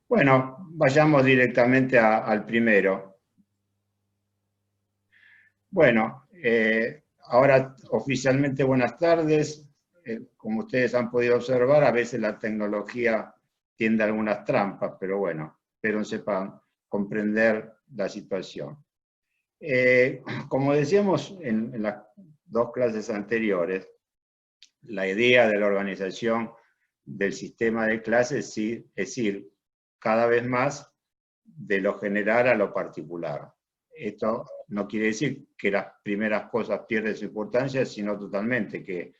Bueno, vayamos directamente al primero. Bueno, ahora oficialmente buenas tardes. Como ustedes han podido observar, a veces la tecnología tiende a algunas trampas, pero bueno, espero sepan comprender la situación. Como decíamos en las dos clases anteriores, la idea de la organización del sistema de clases es ir cada vez más de lo general a lo particular. Esto no quiere decir que las primeras cosas pierden su importancia, sino totalmente que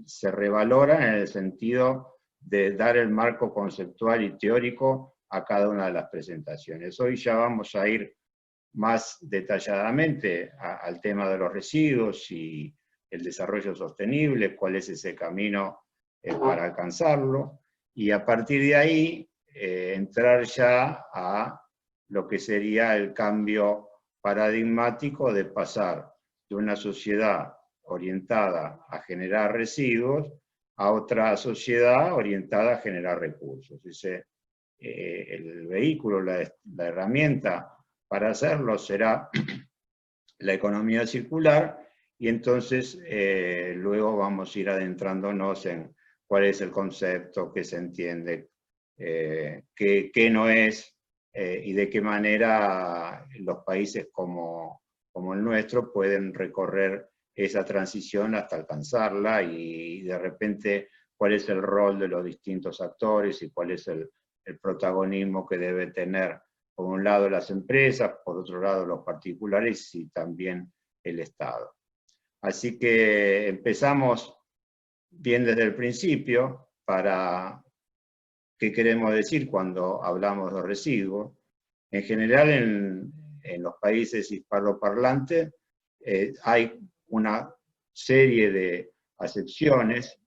se revaloran en el sentido de dar el marco conceptual y teórico a cada una de las presentaciones. Hoy ya vamos a ir más detalladamente al tema de los residuos y el desarrollo sostenible, cuál es ese camino para alcanzarlo, y a partir de ahí entrar ya a lo que sería el cambio paradigmático de pasar de una sociedad orientada a generar residuos a otra sociedad orientada a generar recursos. El vehículo, la herramienta para hacerlo será la economía circular, y entonces luego vamos a ir adentrándonos en cuál es el concepto, qué se entiende, qué no es, y de qué manera los países como el nuestro pueden recorrer esa transición hasta alcanzarla, y de repente cuál es el rol de los distintos actores y cuál es el protagonismo que debe tener, por un lado, las empresas, por otro lado, los particulares y también el Estado. Así que empezamos bien desde el principio para qué queremos decir cuando hablamos de residuos. En general, en los países hispanoparlantes hay una serie de acepciones.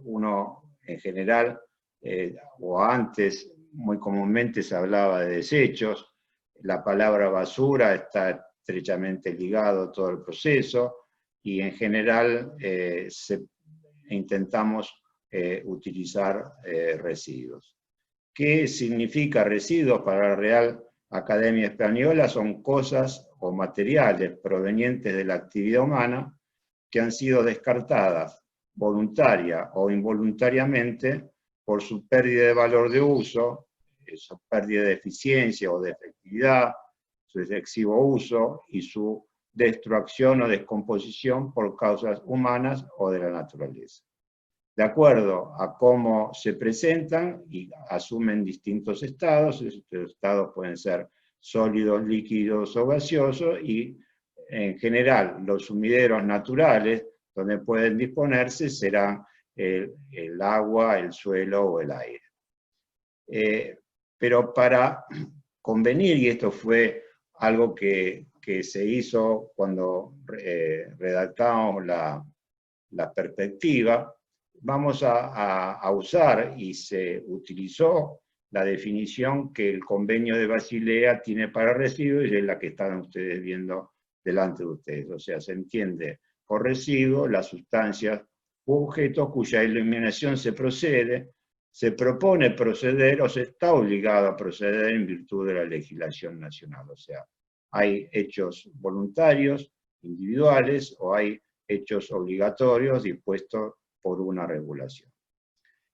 Uno, en general, o antes, muy comúnmente se hablaba de desechos. La palabra basura está estrechamente ligado a todo el proceso, y en general intentamos utilizar residuos. ¿Qué significa residuos para la Real Academia Española? Son cosas o materiales provenientes de la actividad humana que han sido descartadas voluntaria o involuntariamente por su pérdida de valor de uso, su pérdida de eficiencia o de efectividad, su excesivo uso y su destrucción o descomposición por causas humanas o de la naturaleza. De acuerdo a cómo se presentan y asumen distintos estados, estos estados pueden ser sólidos, líquidos o gaseosos, y en general los sumideros naturales donde pueden disponerse serán el agua, el suelo o el aire. Pero para convenir, y esto fue algo que se hizo cuando redactamos la perspectiva, vamos a usar, y se utilizó, la definición que el Convenio de Basilea tiene para residuos, y es la que están ustedes viendo delante de ustedes. O sea, se entiende por residuo las sustancias u objetos cuya eliminación se propone proceder o se está obligado a proceder en virtud de la legislación nacional. O sea, hay hechos voluntarios, individuales, o hay hechos obligatorios dispuestos por una regulación.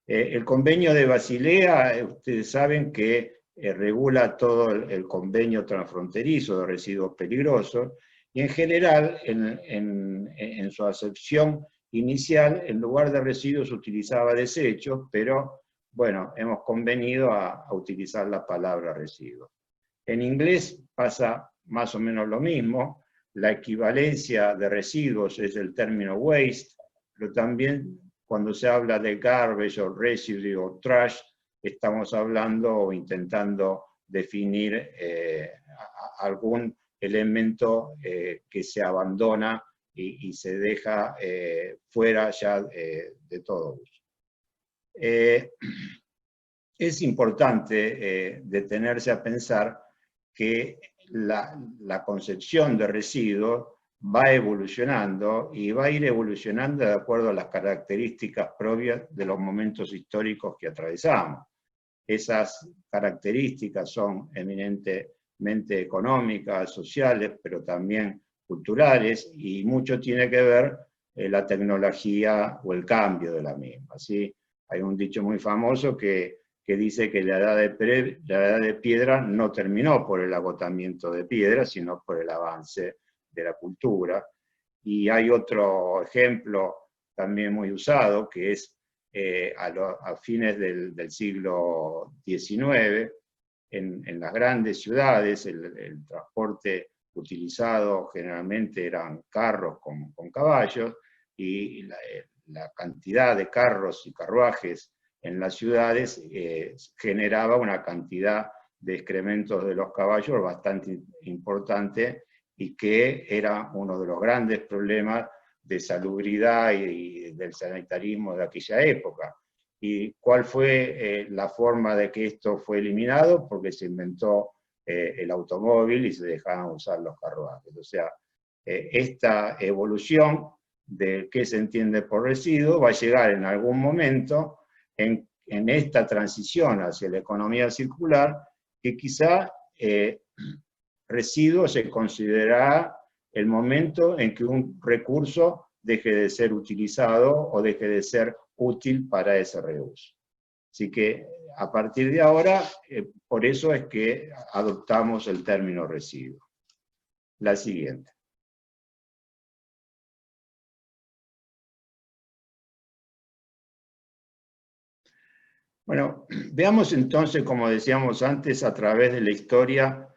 El Convenio de Basilea, ustedes saben que regula todo el convenio transfronterizo de residuos peligrosos, y en general, en su acepción inicial, en lugar de residuos utilizaba desechos, pero bueno, hemos convenido a utilizar la palabra residuos. En inglés pasa más o menos lo mismo. La equivalencia de residuos es el término waste, pero también cuando se habla de garbage o residue o trash, estamos hablando o intentando definir algún elemento que se abandona y se deja fuera ya de todo uso. Es importante detenerse a pensar que la concepción de residuos va evolucionando, y va a ir evolucionando de acuerdo a las características propias de los momentos históricos que atravesamos. Esas características son eminentemente económicas, sociales, pero también culturales, y mucho tiene que ver la tecnología o el cambio de la misma. ¿Sí? Hay un dicho muy famoso que dice que la edad de piedra no terminó por el agotamiento de piedra, sino por el avance de la cultura. Y hay otro ejemplo también muy usado, que es a fines del siglo XIX, en las grandes ciudades, el transporte utilizado generalmente eran carros con caballos, y la cantidad de carros y carruajes en las ciudades generaba una cantidad de excrementos de los caballos bastante importante, y que era uno de los grandes problemas de salubridad y del sanitarismo de aquella época. ¿Y cuál fue la forma de que esto fue eliminado? Porque se inventó el automóvil y se dejaron usar los carruajes. O sea, esta evolución de qué se entiende por residuo va a llegar en algún momento en esta transición hacia la economía circular, que quizá residuo se considerará el momento en que un recurso deje de ser utilizado o deje de ser útil para ese reuso. Así que a partir de ahora, por eso es que adoptamos el término residuo. La siguiente. Bueno, veamos entonces, como decíamos antes, a través de la historia,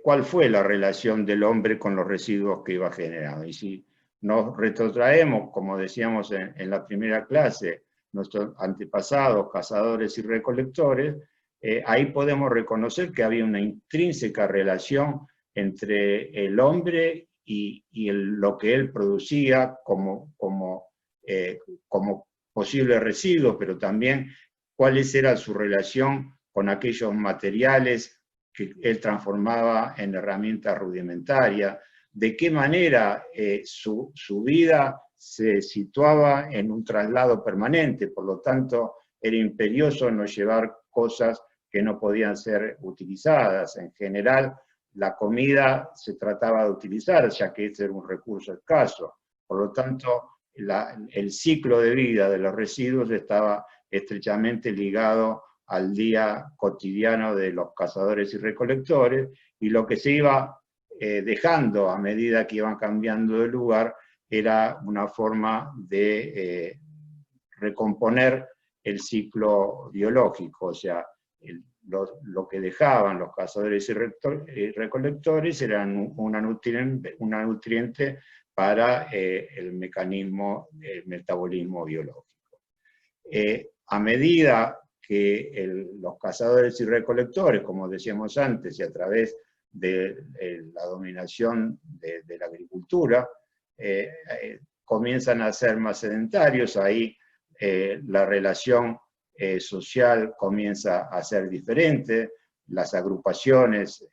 cuál fue la relación del hombre con los residuos que iba generando. Y si nos retrotraemos, como decíamos en la primera clase, nuestros antepasados, cazadores y recolectores, ahí podemos reconocer que había una intrínseca relación entre el hombre y lo que él producía como posible residuo, pero también cuál era su relación con aquellos materiales que él transformaba en herramientas rudimentarias, de qué manera su vida se situaba en un traslado permanente, por lo tanto era imperioso no llevar cosas que no podían ser utilizadas. En general, la comida se trataba de utilizar, ya que este era un recurso escaso. Por lo tanto, el ciclo de vida de los residuos estaba estrechamente ligado al día cotidiano de los cazadores y recolectores, y lo que se iba dejando a medida que iban cambiando de lugar era una forma de recomponer el ciclo biológico. O sea, lo que dejaban los cazadores y recolectores eran una nutriente para el metabolismo biológico. A medida que los cazadores y recolectores, como decíamos antes, y a través de la dominación de la agricultura, comienzan a ser más sedentarios, ahí la relación social comienza a ser diferente, las agrupaciones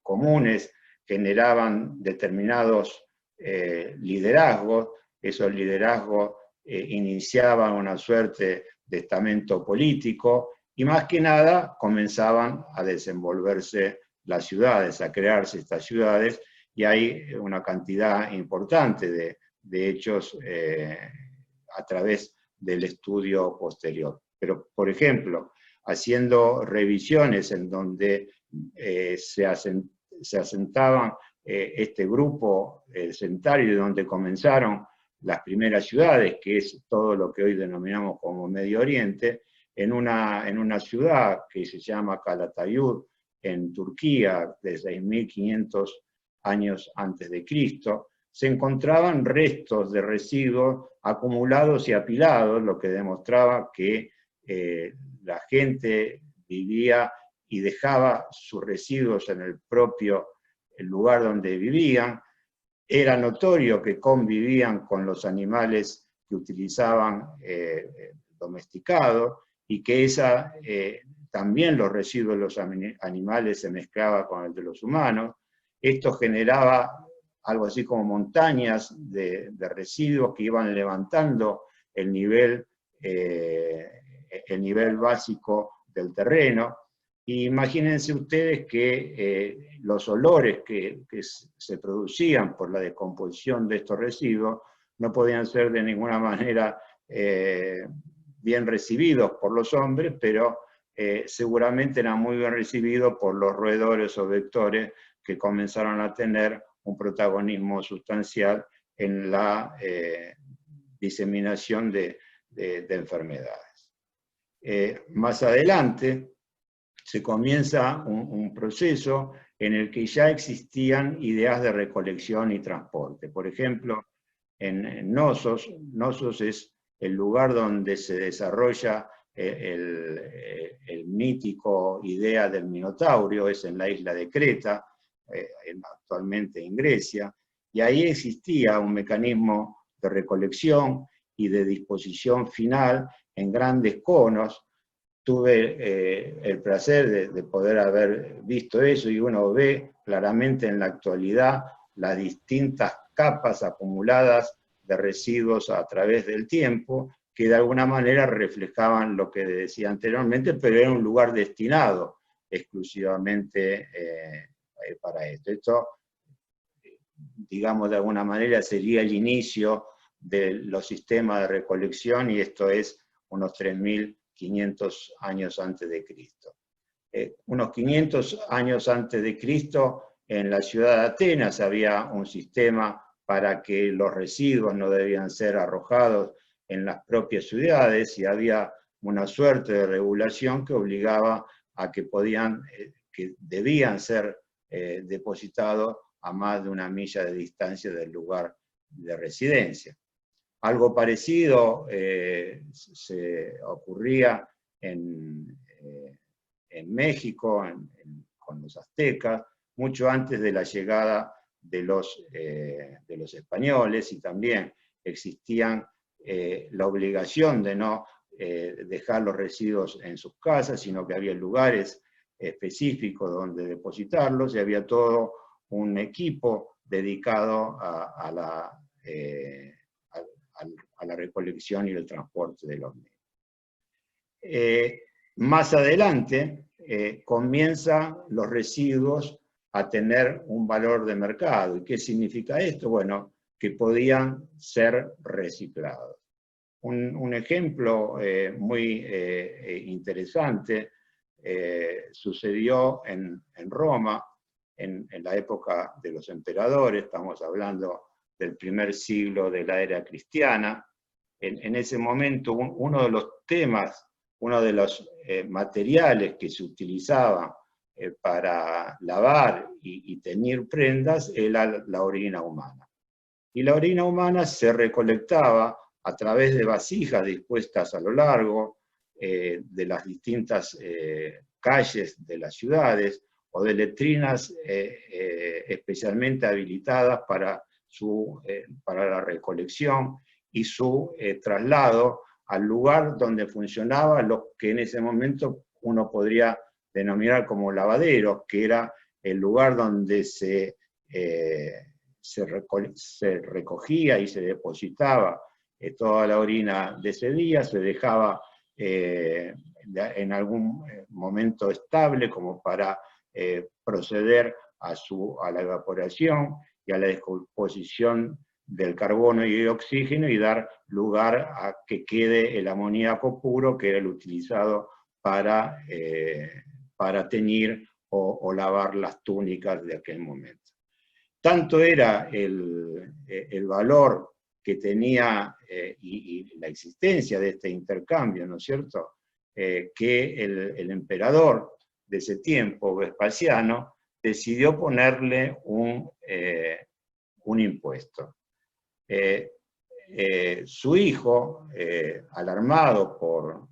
comunes generaban determinados liderazgos, esos liderazgos iniciaban una suerte de estamento político, y más que nada comenzaban a desenvolverse las ciudades, a crearse estas ciudades, y hay una cantidad importante de hechos a través del estudio posterior. Pero, por ejemplo, haciendo revisiones en donde se asentaban este grupo sedentario, donde comenzaron las primeras ciudades, que es todo lo que hoy denominamos como Medio Oriente, en una ciudad que se llama Calatayud, en Turquía, de 6.500 años antes de Cristo, se encontraban restos de residuos acumulados y apilados, lo que demostraba que la gente vivía y dejaba sus residuos en el propio lugar donde vivían. Era notorio que convivían con los animales que utilizaban domesticados, y que también los residuos de los animales se mezclaban con el de los humanos. Esto generaba algo así como montañas de residuos que iban levantando el nivel el nivel básico del terreno. Y imagínense ustedes que los olores que se producían por la descomposición de estos residuos no podían ser de ninguna manera bien recibidos por los hombres, pero seguramente eran muy bien recibidos por los roedores o vectores que comenzaron a tener un protagonismo sustancial en la diseminación de enfermedades. Más adelante se comienza un proceso en el que ya existían ideas de recolección y transporte. Por ejemplo, en Knossos es el lugar donde se desarrolla el mítico idea del Minotaurio, es en la isla de Creta, actualmente en Grecia, y ahí existía un mecanismo de recolección y de disposición final en grandes conos. Tuve el placer de poder haber visto eso, y uno ve claramente en la actualidad las distintas capas acumuladas de residuos a través del tiempo, que de alguna manera reflejaban lo que decía anteriormente, pero era un lugar destinado exclusivamente para esto. Esto, digamos, de alguna manera sería el inicio de los sistemas de recolección, y esto es unos 3.500 años antes de Cristo. Unos 500 años antes de Cristo, en la ciudad de Atenas había un sistema para que los residuos no debían ser arrojados en las propias ciudades, y había una suerte de regulación que obligaba a que debían ser depositados a más de una milla de distancia del lugar de residencia. Algo parecido se ocurría en México, con los aztecas, mucho antes de la llegada de los españoles, y también existían la obligación de no dejar los residuos en sus casas, sino que había lugares específicos donde depositarlos, y había todo un equipo dedicado a la recolección y el transporte de los mismos. Más adelante comienzan los residuos a tener un valor de mercado. ¿Y qué significa esto? Bueno, que podían ser reciclados. Un ejemplo muy interesante sucedió en Roma, en la época de los emperadores. Estamos hablando del primer siglo de la era cristiana. En ese momento, uno de los temas, uno de los materiales que se utilizaba para lavar y teñir prendas era la orina humana. Y la orina humana se recolectaba a través de vasijas dispuestas a lo largo de las distintas calles de las ciudades, o de letrinas especialmente habilitadas para la recolección y su traslado al lugar donde funcionaba lo que en ese momento uno podría denominar como lavadero, que era el lugar donde se recogía y se depositaba toda la orina de ese día, se dejaba en algún momento estable como para proceder a la evaporación y a la descomposición del carbono y el oxígeno, y dar lugar a que quede el amoníaco puro, que era el utilizado para teñir o lavar las túnicas de aquel momento. Tanto era el valor que tenía y la existencia de este intercambio, ¿no es cierto?, que el emperador de ese tiempo, Vespasiano, decidió ponerle un impuesto. Su hijo, alarmado por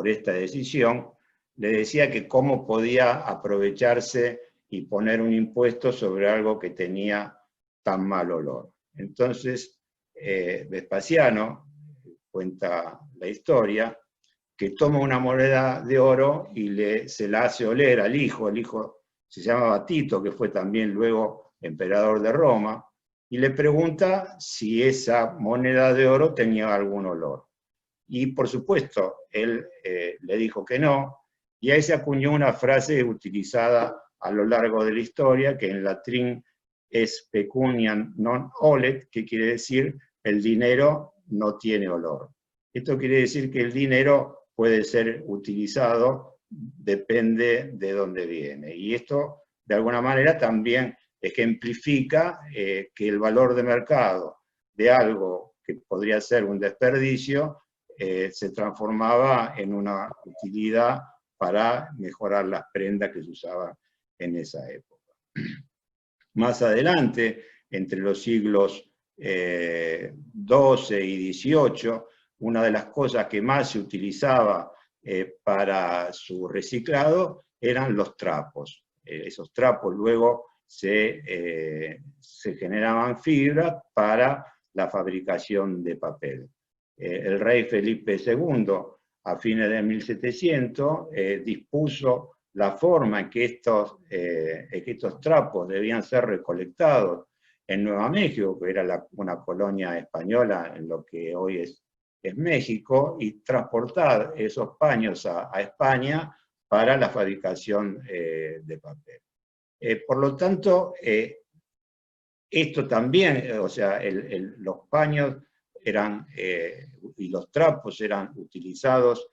esta decisión, le decía que cómo podía aprovecharse y poner un impuesto sobre algo que tenía tan mal olor. Entonces, Vespasiano, cuenta la historia, que toma una moneda de oro y se la hace oler al hijo. El hijo se llamaba Tito, que fue también luego emperador de Roma, y le pregunta si esa moneda de oro tenía algún olor. Y por supuesto, él le dijo que no, y ahí se acuñó una frase utilizada a lo largo de la historia, que en latín es pecuniam non olet, que quiere decir el dinero no tiene olor. Esto quiere decir que el dinero puede ser utilizado, depende de dónde viene. Y esto, de alguna manera, también ejemplifica que el valor de mercado de algo que podría ser un desperdicio se transformaba en una utilidad para mejorar las prendas que se usaban en esa época. Más adelante, entre los siglos XII y XVIII, una de las cosas que más se utilizaba para su reciclado eran los trapos. Esos trapos luego se generaban fibra para la fabricación de papel. El rey Felipe II, a fines de 1700, dispuso la forma en que estos trapos debían ser recolectados en Nueva México, que era una colonia española en lo que hoy es México, y transportar esos paños a España para la fabricación de papel. Por lo tanto, esto también, o sea, los paños eran, y los trapos eran utilizados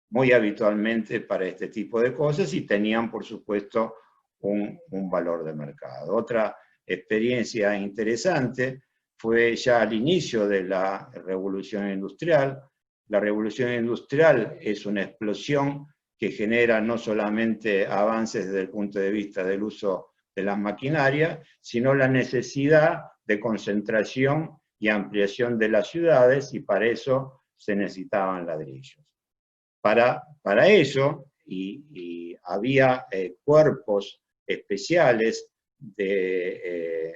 muy habitualmente para este tipo de cosas y tenían, por supuesto, un valor de mercado. Otra experiencia interesante fue ya al inicio de la Revolución Industrial. La Revolución Industrial es una explosión que genera no solamente avances desde el punto de vista del uso de las maquinarias, sino la necesidad de concentración y ampliación de las ciudades, y para eso se necesitaban ladrillos. Para eso, y había cuerpos especiales de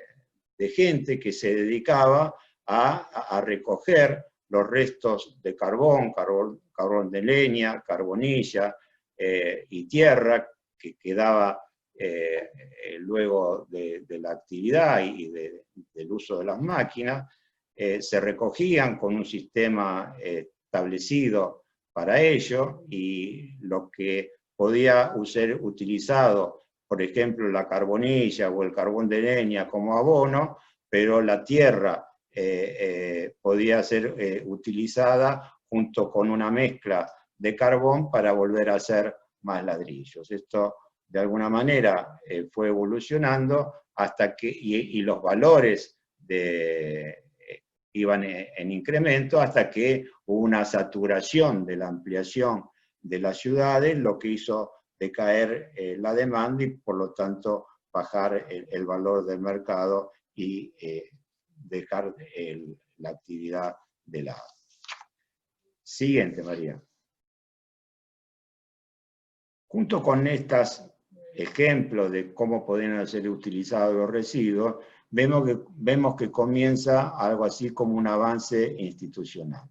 gente que se dedicaba a recoger los restos de carbón de leña, carbonilla y tierra que quedaba luego de la actividad y del uso de las máquinas. Se recogían con un sistema establecido para ello, y lo que podía ser utilizado, por ejemplo, la carbonilla o el carbón de leña como abono, pero la tierra podía ser utilizada junto con una mezcla de carbón para volver a hacer más ladrillos. Esto, de alguna manera, fue evolucionando hasta que, y los valores iban en incremento hasta que hubo una saturación de la ampliación de las ciudades, lo que hizo decaer la demanda y por lo tanto bajar el valor del mercado y dejar la actividad de lado. Siguiente, María. Junto con estos ejemplos de cómo podrían ser utilizados los residuos, vemos que comienza algo así como un avance institucional.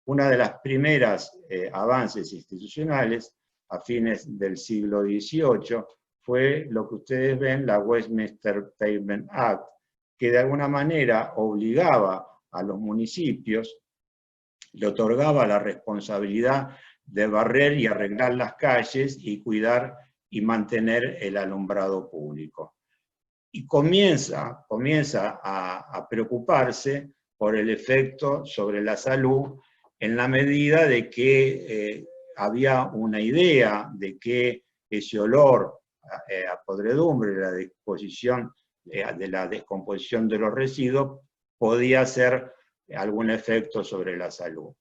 Una de las primeras avances institucionales a fines del siglo XVIII fue lo que ustedes ven, la Westminster Pavement Act, que de alguna manera obligaba a los municipios, le otorgaba la responsabilidad de barrer y arreglar las calles y cuidar y mantener el alumbrado público. Y comienza a preocuparse por el efecto sobre la salud en la medida de que había una idea de que ese olor a podredumbre, de la descomposición de los residuos, podía hacer algún efecto sobre la salud.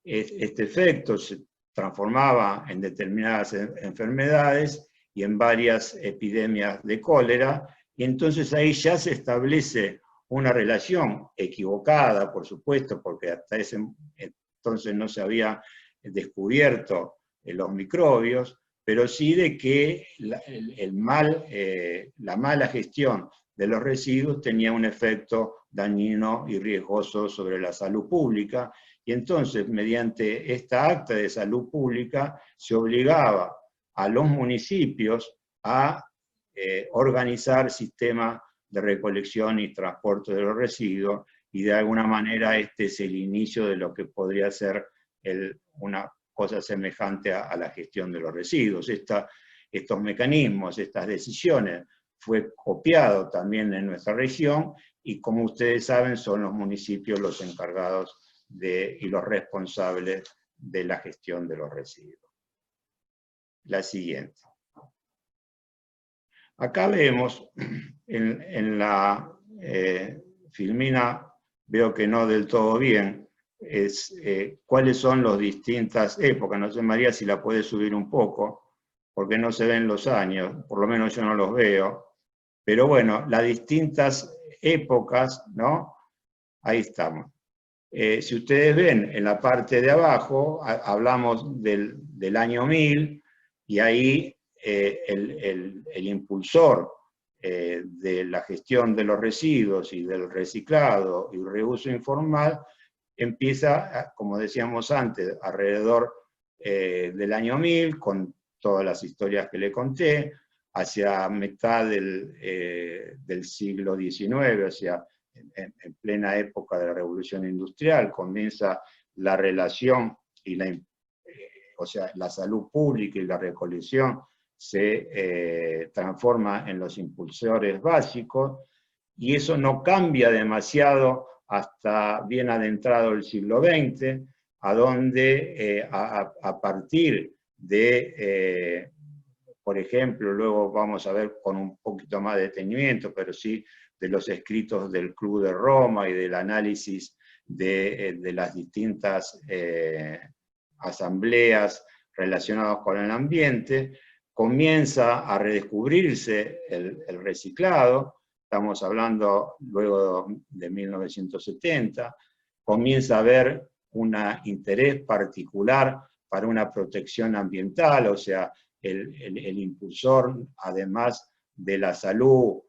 Este efecto se transformaba en determinadas enfermedades y en varias epidemias de cólera, y entonces ahí ya se establece una relación equivocada, por supuesto, porque hasta ese entonces no se había descubierto los microbios, pero sí de que la mala gestión de los residuos tenía un efecto dañino y riesgoso sobre la salud pública, y entonces mediante esta acta de salud pública se obligaba a los municipios a organizar sistemas de recolección y transporte de los residuos, y de alguna manera este es el inicio de lo que podría ser una cosa semejante a la gestión de los residuos. Estos mecanismos, estas decisiones, fue copiado también en nuestra región, y como ustedes saben, son los municipios los encargados y los responsables de la gestión de los residuos. La siguiente. Acá vemos, en la filmina, veo que no del todo bien, cuáles son las distintas épocas. No sé, María, si la puede subir un poco, porque no se ven los años, por lo menos yo no los veo. Pero bueno, las distintas épocas, ¿no? Ahí estamos. Si ustedes ven en la parte de abajo, hablamos del año 1000, y ahí el impulsor de la gestión de los residuos y del reciclado y reuso informal empieza, como decíamos antes, alrededor del año 1000, con todas las historias que le conté, hacia mitad del siglo XIX, o sea, en plena época de la Revolución Industrial, comienza la relación y o sea, la salud pública y la recolección se transforma en los impulsores básicos, y eso no cambia demasiado hasta bien adentrado el siglo XX, a donde a partir de, por ejemplo, luego vamos a ver con un poquito más de detenimiento, pero sí de los escritos del Club de Roma y del análisis de las distintas asambleas relacionadas con el ambiente, comienza a redescubrirse el reciclado. Estamos hablando luego de 1970, comienza a haber un interés particular para una protección ambiental, o sea, el impulsor, además de la salud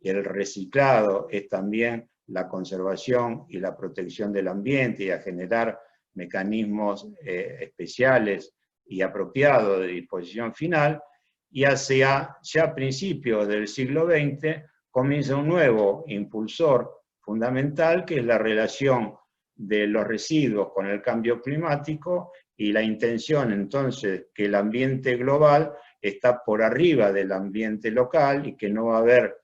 y el reciclado, es también la conservación y la protección del ambiente, y a generar mecanismos especiales y apropiados de disposición final, y hacia ya principios del siglo XX comienza un nuevo impulsor fundamental, que es la relación de los residuos con el cambio climático, y la intención entonces que el ambiente global está por arriba del ambiente local, y que no va a haber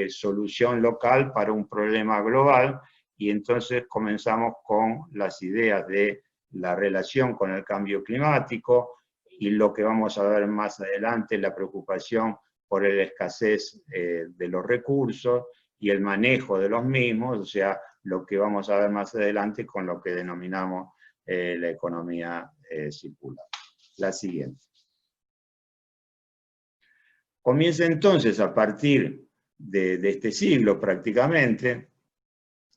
solución local para un problema global. Y entonces comenzamos con las ideas de la relación con el cambio climático, y lo que vamos a ver más adelante, la preocupación por la escasez de los recursos y el manejo de los mismos, o sea, lo que vamos a ver más adelante con lo que denominamos la economía circular. La siguiente. Comienza entonces, a partir de este siglo prácticamente,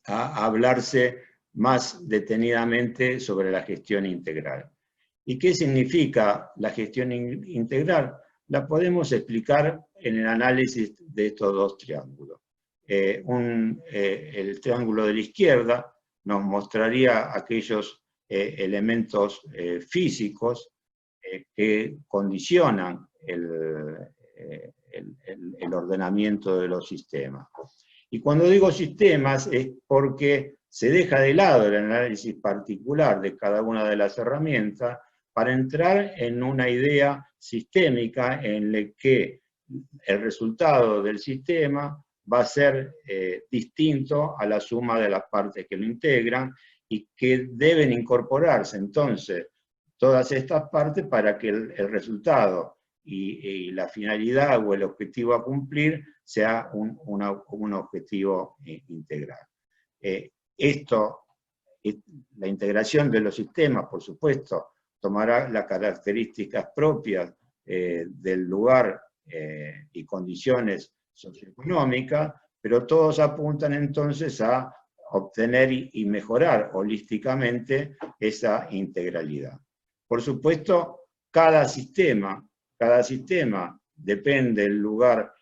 a hablarse más detenidamente sobre la gestión integral. ¿Y qué significa la gestión integral? La podemos explicar en el análisis de estos dos triángulos. El triángulo de la izquierda nos mostraría aquellos elementos físicos que condicionan el ordenamiento de los sistemas. Y cuando digo sistemas es porque se deja de lado el análisis particular de cada una de las herramientas para entrar en una idea sistémica en la que el resultado del sistema va a ser distinto a la suma de las partes que lo integran, y que deben incorporarse entonces todas estas partes para que el resultado y la finalidad o el objetivo a cumplir sea un objetivo integral. La integración de los sistemas, por supuesto, tomará las características propias del lugar y condiciones socioeconómicas, pero todos apuntan entonces a obtener y mejorar holísticamente esa integralidad. Por supuesto, cada sistema depende del lugar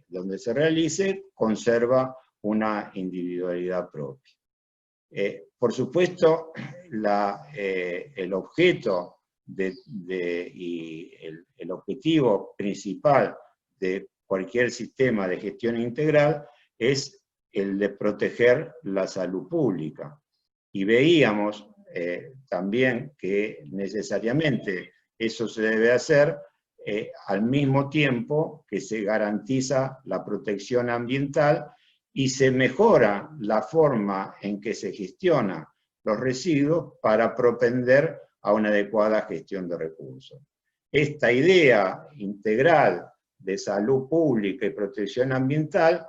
donde se realice, conserva una individualidad propia. Por supuesto, el objeto y el objetivo principal de cualquier sistema de gestión integral es el de proteger la salud pública. Y veíamos también que necesariamente eso se debe hacer al mismo tiempo que se garantiza la protección ambiental y se mejora la forma en que se gestiona los residuos para propender a una adecuada gestión de recursos. Esta idea integral de salud pública y protección ambiental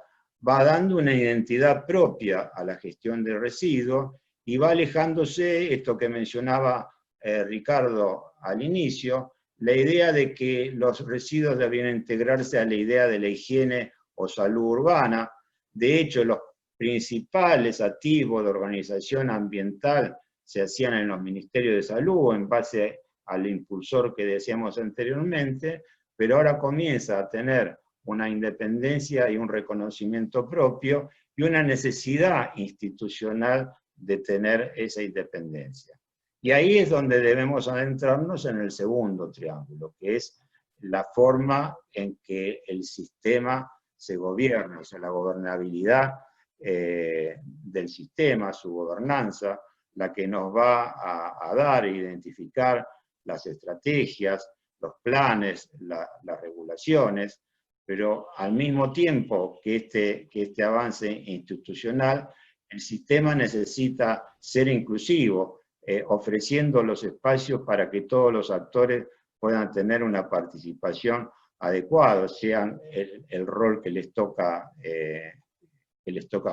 va dando una identidad propia a la gestión de residuos y va alejándose, esto que mencionaba Ricardo al inicio, la idea de que los residuos debían integrarse a la idea de la higiene o salud urbana. De hecho, los principales activos de organización ambiental se hacían en los ministerios de salud en base al impulsor que decíamos anteriormente, pero ahora comienza a tener una independencia y un reconocimiento propio y una necesidad institucional de tener esa independencia. Y ahí es donde debemos adentrarnos en el segundo triángulo, que es la forma en que el sistema se gobierna, o sea, la gobernabilidad del sistema, su gobernanza, la que nos va a dar e identificar las estrategias, los planes, las regulaciones, pero al mismo tiempo que este avance institucional, el sistema necesita ser inclusivo, ofreciendo los espacios para que todos los actores puedan tener una participación adecuada, sean el rol que les toca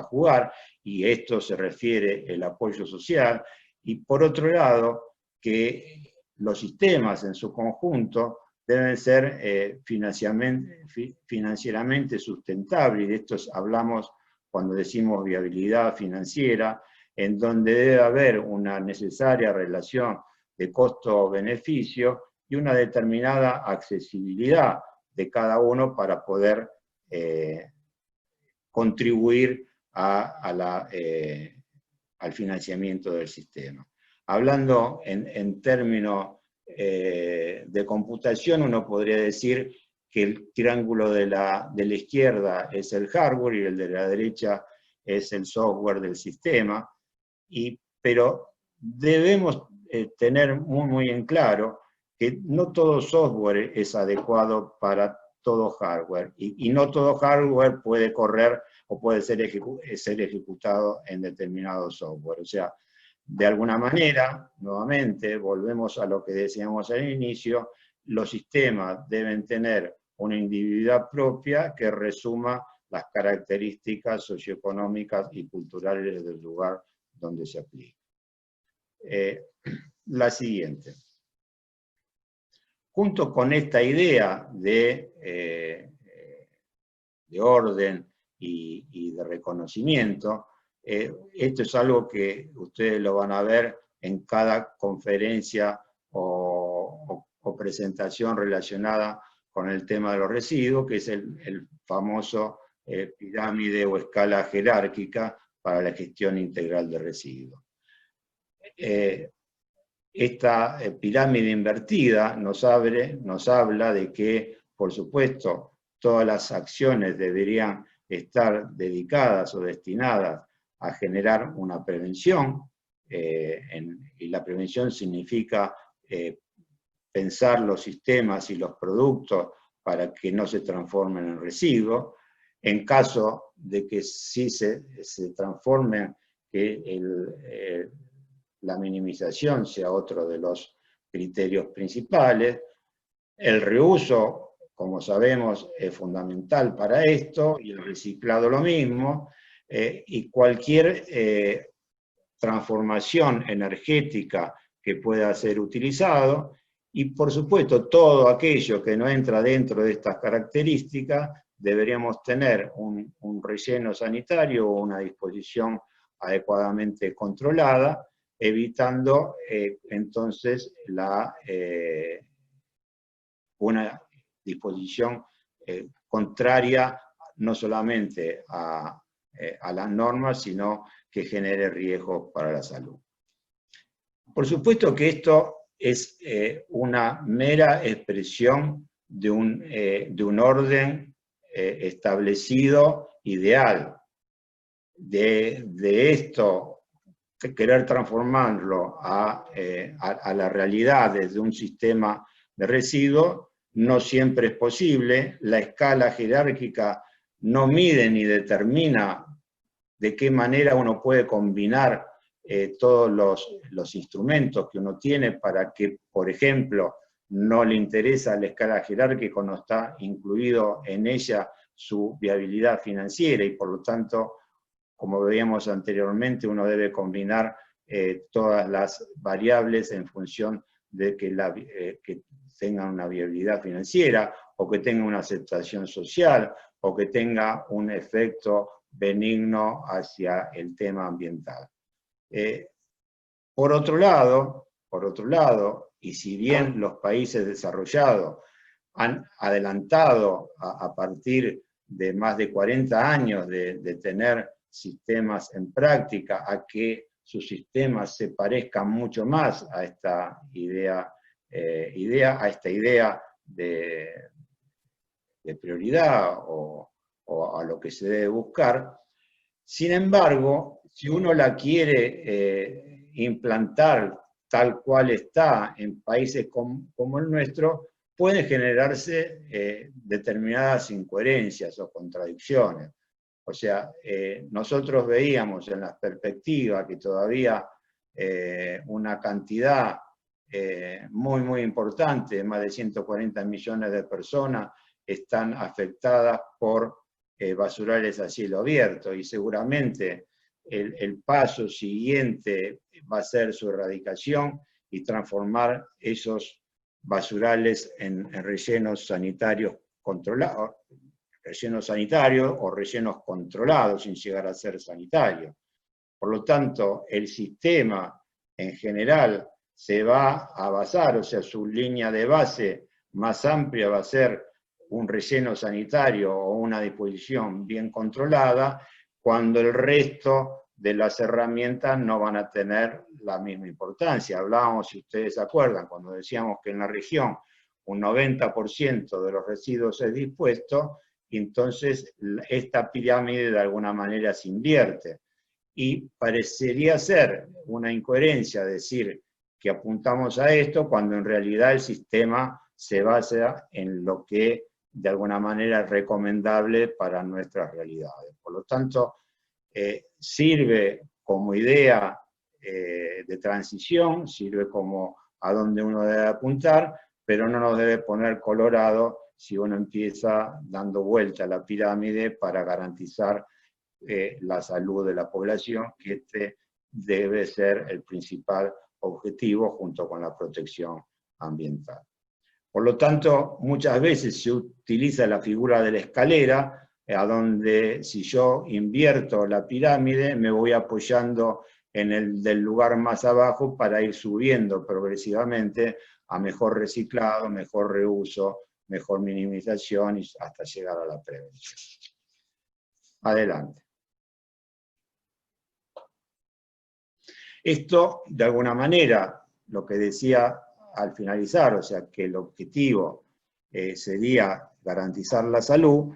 jugar, y esto se refiere al apoyo social, y por otro lado, que los sistemas en su conjunto deben ser financieramente sustentables, y de esto hablamos cuando decimos viabilidad financiera, en donde debe haber una necesaria relación de costo-beneficio y una determinada accesibilidad de cada uno para poder contribuir al financiamiento del sistema. Hablando en términos de computación, uno podría decir que el triángulo de la izquierda es el hardware y el de la derecha es el software del sistema, pero debemos tener muy en claro que no todo software es adecuado para todo hardware, y no todo hardware puede correr o puede ser ejecutado en determinado software. O sea, de alguna manera, nuevamente, volvemos a lo que decíamos al inicio, los sistemas deben tener una individualidad propia que resuma las características socioeconómicas y culturales del lugar donde se aplica. La siguiente. Junto con esta idea de orden y de reconocimiento, esto es algo que ustedes lo van a ver en cada conferencia o presentación relacionada con el tema de los residuos, que es el famoso pirámide o escala jerárquica para la gestión integral de residuos. Esta pirámide invertida nos habla de que, por supuesto, todas las acciones deberían estar dedicadas o destinadas a generar una prevención, y la prevención significa pensar los sistemas y los productos para que no se transformen en residuos. En caso de que sí se transformen, que la minimización sea otro de los criterios principales. El reuso, como sabemos, es fundamental para esto, y el reciclado lo mismo, y cualquier transformación energética que pueda ser utilizado, y por supuesto todo aquello que no entra dentro de estas características, deberíamos tener un relleno sanitario o una disposición adecuadamente controlada, evitando entonces una disposición contraria no solamente a las normas, sino que genere riesgos para la salud. Por supuesto que esto es una mera expresión de un orden establecido ideal, de esto, querer transformarlo a la realidad desde un sistema de residuos, no siempre es posible. La escala jerárquica no mide ni determina de qué manera uno puede combinar todos los instrumentos que uno tiene para que, por ejemplo, no le interesa la escala jerárquica, no está incluido en ella su viabilidad financiera y por lo tanto, como veíamos anteriormente, uno debe combinar todas las variables en función de que tengan una viabilidad financiera o que tenga una aceptación social o que tenga un efecto benigno hacia el tema ambiental. Por otro lado, y si bien los países desarrollados han adelantado a partir de más de 40 años de tener sistemas en práctica, a que sus sistemas se parezcan mucho más a esta idea de prioridad o a lo que se debe buscar. Sin embargo, si uno la quiere implantar tal cual está en países como el nuestro, pueden generarse determinadas incoherencias o contradicciones. O sea, nosotros veíamos en las perspectivas que todavía una cantidad muy importante, más de 140 millones de personas, están afectadas por basurales a cielo abierto, y seguramente el paso siguiente va a ser su erradicación y transformar esos basurales en rellenos sanitarios controlados, o rellenos controlados sin llegar a ser sanitarios. Por lo tanto, el sistema en general se va a basar, o sea, su línea de base más amplia va a ser un relleno sanitario o una disposición bien controlada, cuando el resto de las herramientas no van a tener la misma importancia. Hablábamos, si ustedes se acuerdan, cuando decíamos que en la región un 90% de los residuos es dispuesto, y entonces esta pirámide de alguna manera se invierte. Y parecería ser una incoherencia decir que apuntamos a esto cuando en realidad el sistema se basa en lo que de alguna manera es recomendable para nuestras realidades. Por lo tanto, sirve como idea de transición, sirve como a donde uno debe apuntar, pero no nos debe poner colorado si uno empieza dando vuelta a la pirámide para garantizar la salud de la población, que este debe ser el principal objetivo junto con la protección ambiental. Por lo tanto, muchas veces se utiliza la figura de la escalera, a donde si yo invierto la pirámide, me voy apoyando en el del lugar más abajo para ir subiendo progresivamente a mejor reciclado, mejor reuso, mejor minimización y hasta llegar a la prevención. Adelante. Esto, de alguna manera, lo que decía al finalizar, o sea, que el objetivo sería garantizar la salud,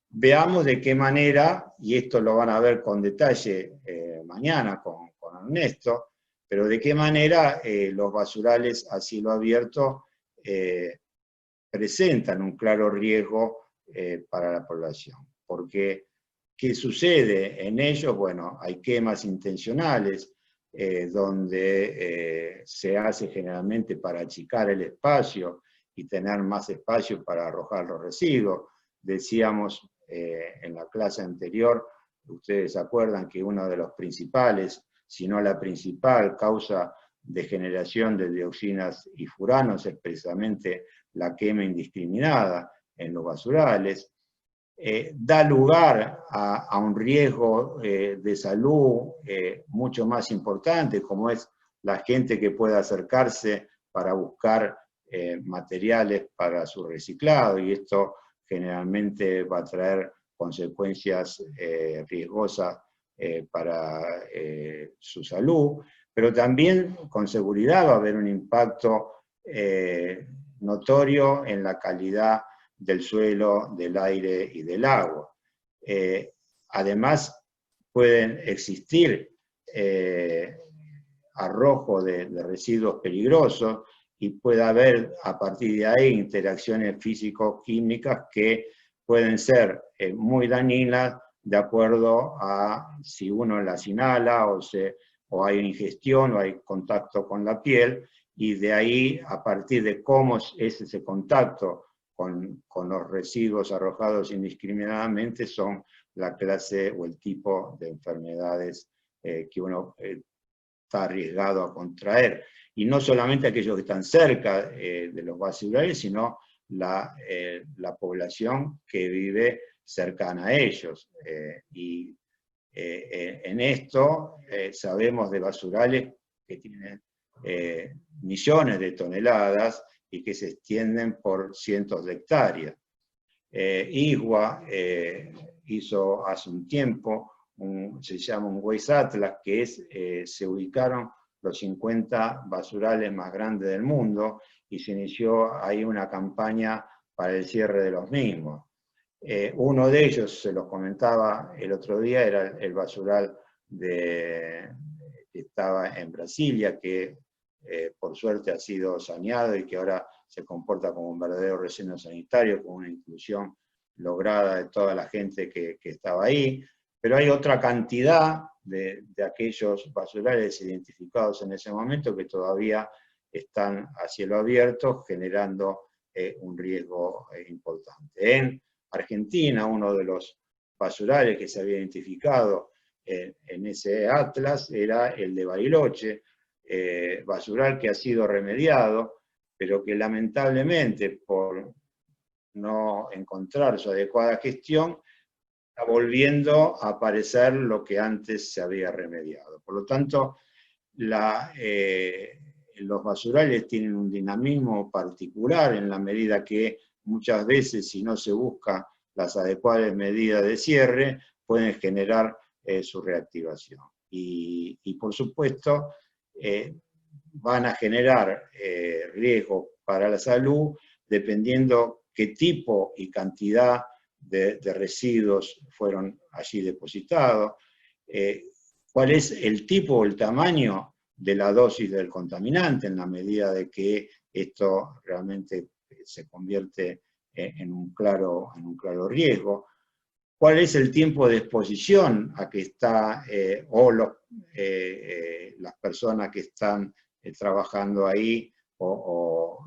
veamos de qué manera, y esto lo van a ver con detalle mañana con Ernesto, pero de qué manera los basurales a cielo abierto presentan un claro riesgo para la población. Porque, ¿qué sucede en ellos? Bueno, hay quemas intencionales, donde se hace generalmente para achicar el espacio y tener más espacio para arrojar los residuos. Decíamos en la clase anterior, ustedes se acuerdan que uno de los principales, si no la principal causa de generación de dioxinas y furanos es precisamente la quema indiscriminada en los basurales. Da lugar a un riesgo de salud mucho más importante, como es la gente que pueda acercarse para buscar materiales para su reciclado, y esto generalmente va a traer consecuencias riesgosas para su salud, pero también con seguridad va a haber un impacto notorio en la calidad del suelo, del aire y del agua. Además, pueden existir arrojo de residuos peligrosos y puede haber a partir de ahí interacciones físico-químicas que pueden ser muy dañinas de acuerdo a si uno las inhala o hay ingestión o hay contacto con la piel, y de ahí, a partir de cómo es ese contacto con los residuos arrojados indiscriminadamente, son la clase o el tipo de enfermedades que uno está arriesgado a contraer. Y no solamente aquellos que están cerca de los basurales, sino la población que vive cercana a ellos. En esto sabemos de basurales que tienen millones de toneladas y que se extienden por cientos de hectáreas. ISWA hizo hace un tiempo, se llama un Waste Atlas, que se ubicaron los 50 basurales más grandes del mundo y se inició ahí una campaña para el cierre de los mismos. Uno de ellos, se los comentaba el otro día, era el basural que estaba en Brasilia, que por suerte ha sido saneado y que ahora se comporta como un verdadero relleno sanitario, con una inclusión lograda de toda la gente que estaba ahí. Pero hay otra cantidad de aquellos basurales identificados en ese momento que todavía están a cielo abierto, generando un riesgo importante. En Argentina, uno de los basurales que se había identificado en ese atlas era el de Bariloche, basural que ha sido remediado, pero que lamentablemente por no encontrar su adecuada gestión, está volviendo a aparecer lo que antes se había remediado. Por lo tanto, los basurales tienen un dinamismo particular en la medida que muchas veces, si no se busca las adecuadas medidas de cierre, pueden generar su reactivación. Y por supuesto, van a generar riesgos para la salud dependiendo qué tipo y cantidad de residuos fueron allí depositados, cuál es el tipo o el tamaño de la dosis del contaminante en la medida de que esto realmente se convierte en un claro riesgo, cuál es el tiempo de exposición a que está las personas que están trabajando ahí o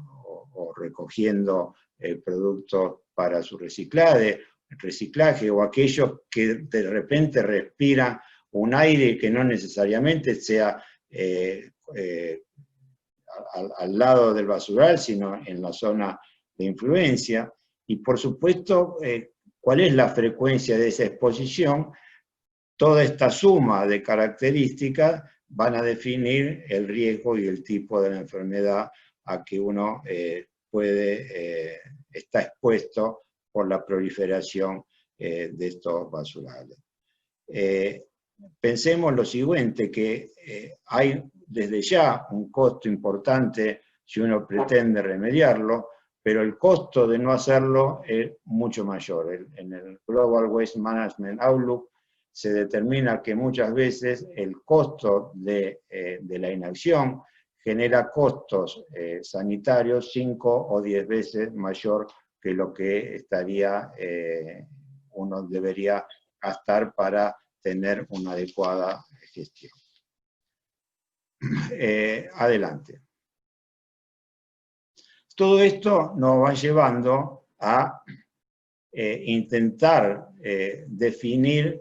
recogiendo productos para su reciclaje, o aquellos que de repente respiran un aire que no necesariamente sea al lado del basural, sino en la zona de influencia, y por supuesto, cuál es la frecuencia de esa exposición. Toda esta suma de características van a definir el riesgo y el tipo de la enfermedad a que uno está expuesto por la proliferación de estos basurales. Pensemos lo siguiente, que hay desde ya un costo importante si uno pretende remediarlo, pero el costo de no hacerlo es mucho mayor. En el Global Waste Management Outlook se determina que muchas veces el costo de la inacción genera costos sanitarios 5 o 10 veces mayor que lo que uno debería gastar para tener una adecuada gestión. Adelante. Todo esto nos va llevando a intentar definir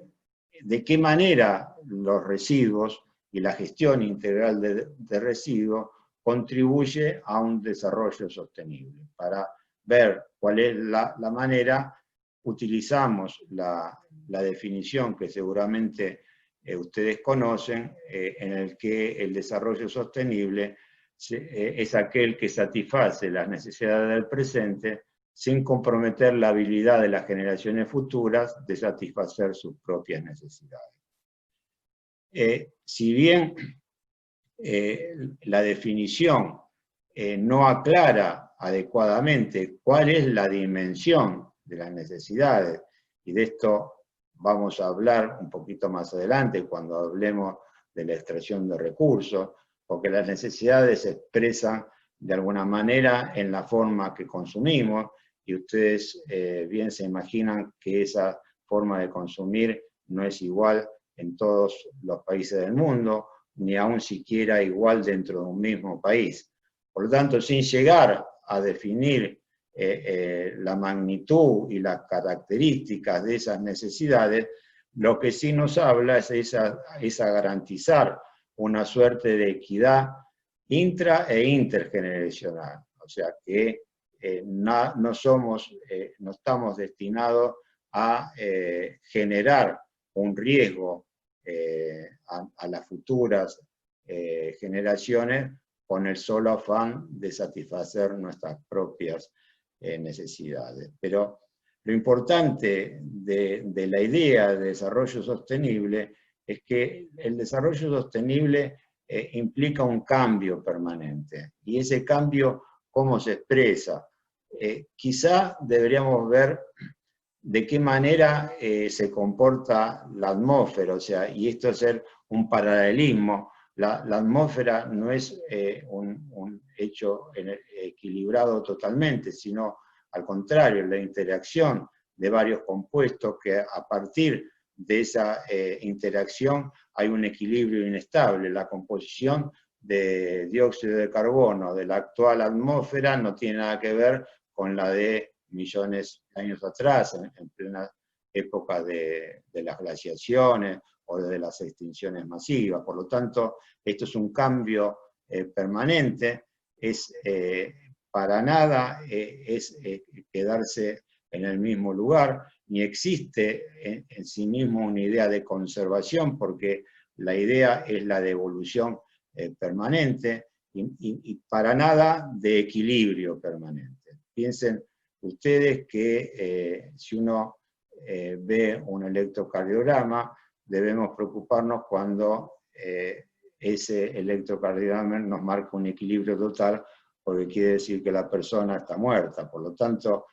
de qué manera los residuos y la gestión integral de residuos contribuye a un desarrollo sostenible. Para ver cuál es la manera, utilizamos la definición que seguramente ustedes conocen, en el que el desarrollo sostenible es aquel que satisface las necesidades del presente sin comprometer la habilidad de las generaciones futuras de satisfacer sus propias necesidades. Si bien la definición no aclara adecuadamente cuál es la dimensión de las necesidades, y de esto vamos a hablar un poquito más adelante cuando hablemos de la extracción de recursos, porque las necesidades se expresan de alguna manera en la forma que consumimos, y ustedes bien se imaginan que esa forma de consumir no es igual en todos los países del mundo, ni aún siquiera igual dentro de un mismo país. Por lo tanto, sin llegar a definir la magnitud y las características de esas necesidades, lo que sí nos habla es a garantizar una suerte de equidad intra e intergeneracional. O sea que no estamos destinados a generar un riesgo a las futuras generaciones con el solo afán de satisfacer nuestras propias necesidades. Pero lo importante de la idea de desarrollo sostenible es que el desarrollo sostenible implica un cambio permanente. Y ese cambio, ¿cómo se expresa? Quizá deberíamos ver de qué manera se comporta la atmósfera, o sea, y esto es ser un paralelismo. La atmósfera no es un hecho equilibrado totalmente, sino al contrario, la interacción de varios compuestos que a partir de esa interacción hay un equilibrio inestable. La composición de dióxido de carbono de la actual atmósfera no tiene nada que ver con la de millones de años atrás, en plena época de las glaciaciones o de las extinciones masivas. Por lo tanto, esto es un cambio permanente, para nada es quedarse en el mismo lugar, ni existe en sí mismo una idea de conservación, porque la idea es la de evolución permanente, y para nada de equilibrio permanente. Piensen ustedes que si uno ve un electrocardiograma, debemos preocuparnos cuando ese electrocardiograma nos marca un equilibrio total, porque quiere decir que la persona está muerta. Por lo tanto,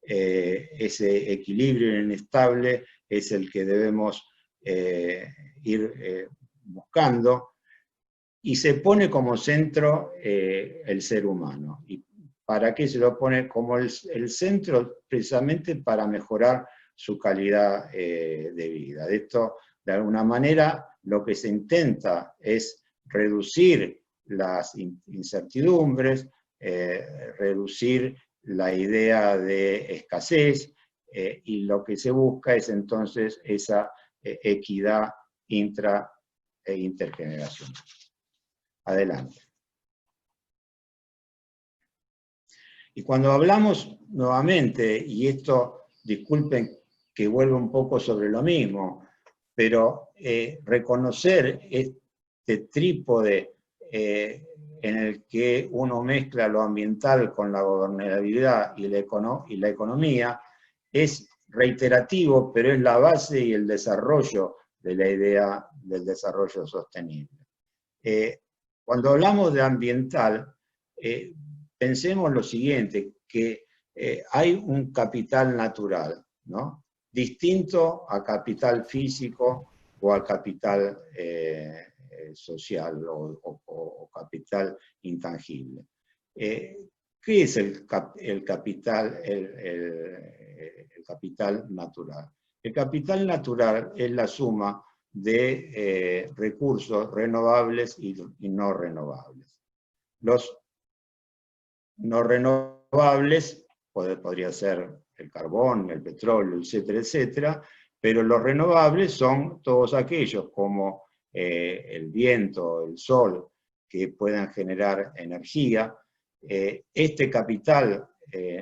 ese equilibrio inestable es el que debemos ir buscando, y se pone como centro el ser humano. ¿Y para qué se lo pone como el centro? Precisamente para mejorar su calidad de vida. De esto, de alguna manera, lo que se intenta es reducir las incertidumbres, reducir la idea de escasez, y lo que se busca es entonces esa equidad intra e intergeneracional. Adelante. Y cuando hablamos nuevamente, y esto, disculpen que vuelva un poco sobre lo mismo, pero reconocer este trípode en el que uno mezcla lo ambiental con la gobernabilidad y la economía es reiterativo, pero es la base y el desarrollo de la idea del desarrollo sostenible. Cuando hablamos de ambiental, pensemos lo siguiente, que hay un capital natural, ¿no?, distinto a capital físico o a capital social o capital intangible. ¿Qué es el capital natural? El capital natural es la suma de recursos renovables y no renovables. Los no renovables podría ser el carbón, el petróleo, etcétera, etcétera, pero los renovables son todos aquellos como el viento, el sol, que puedan generar energía. Este capital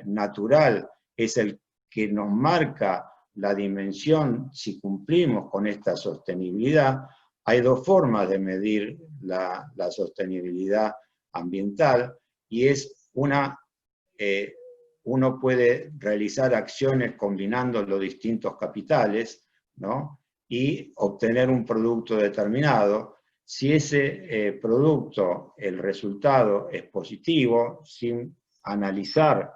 natural es el que nos marca la dimensión si cumplimos con esta sostenibilidad. Hay dos formas de medir la sostenibilidad ambiental, y es uno puede realizar acciones combinando los distintos capitales, ¿no?, y obtener un producto determinado. Si ese producto, el resultado es positivo, sin analizar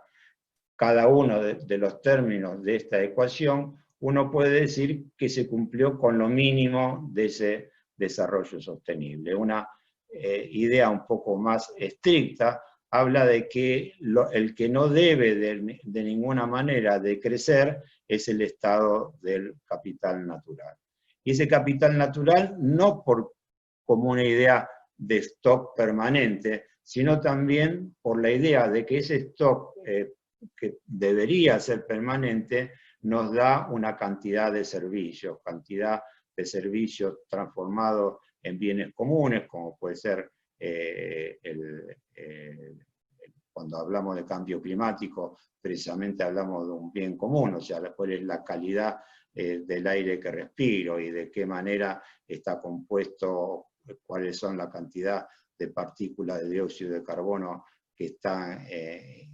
cada uno de los términos de esta ecuación, uno puede decir que se cumplió con lo mínimo de ese desarrollo sostenible. Una idea un poco más estricta habla de que el que no debe de ninguna manera decrecer es el estado del capital natural. Y ese capital natural no como una idea de stock permanente, sino también por la idea de que ese stock que debería ser permanente nos da una cantidad de servicios transformados en bienes comunes, como puede ser cuando hablamos de cambio climático, precisamente hablamos de un bien común, o sea, cuál es la calidad del aire que respiro y de qué manera está compuesto, cuáles son la cantidad de partículas de dióxido de carbono que están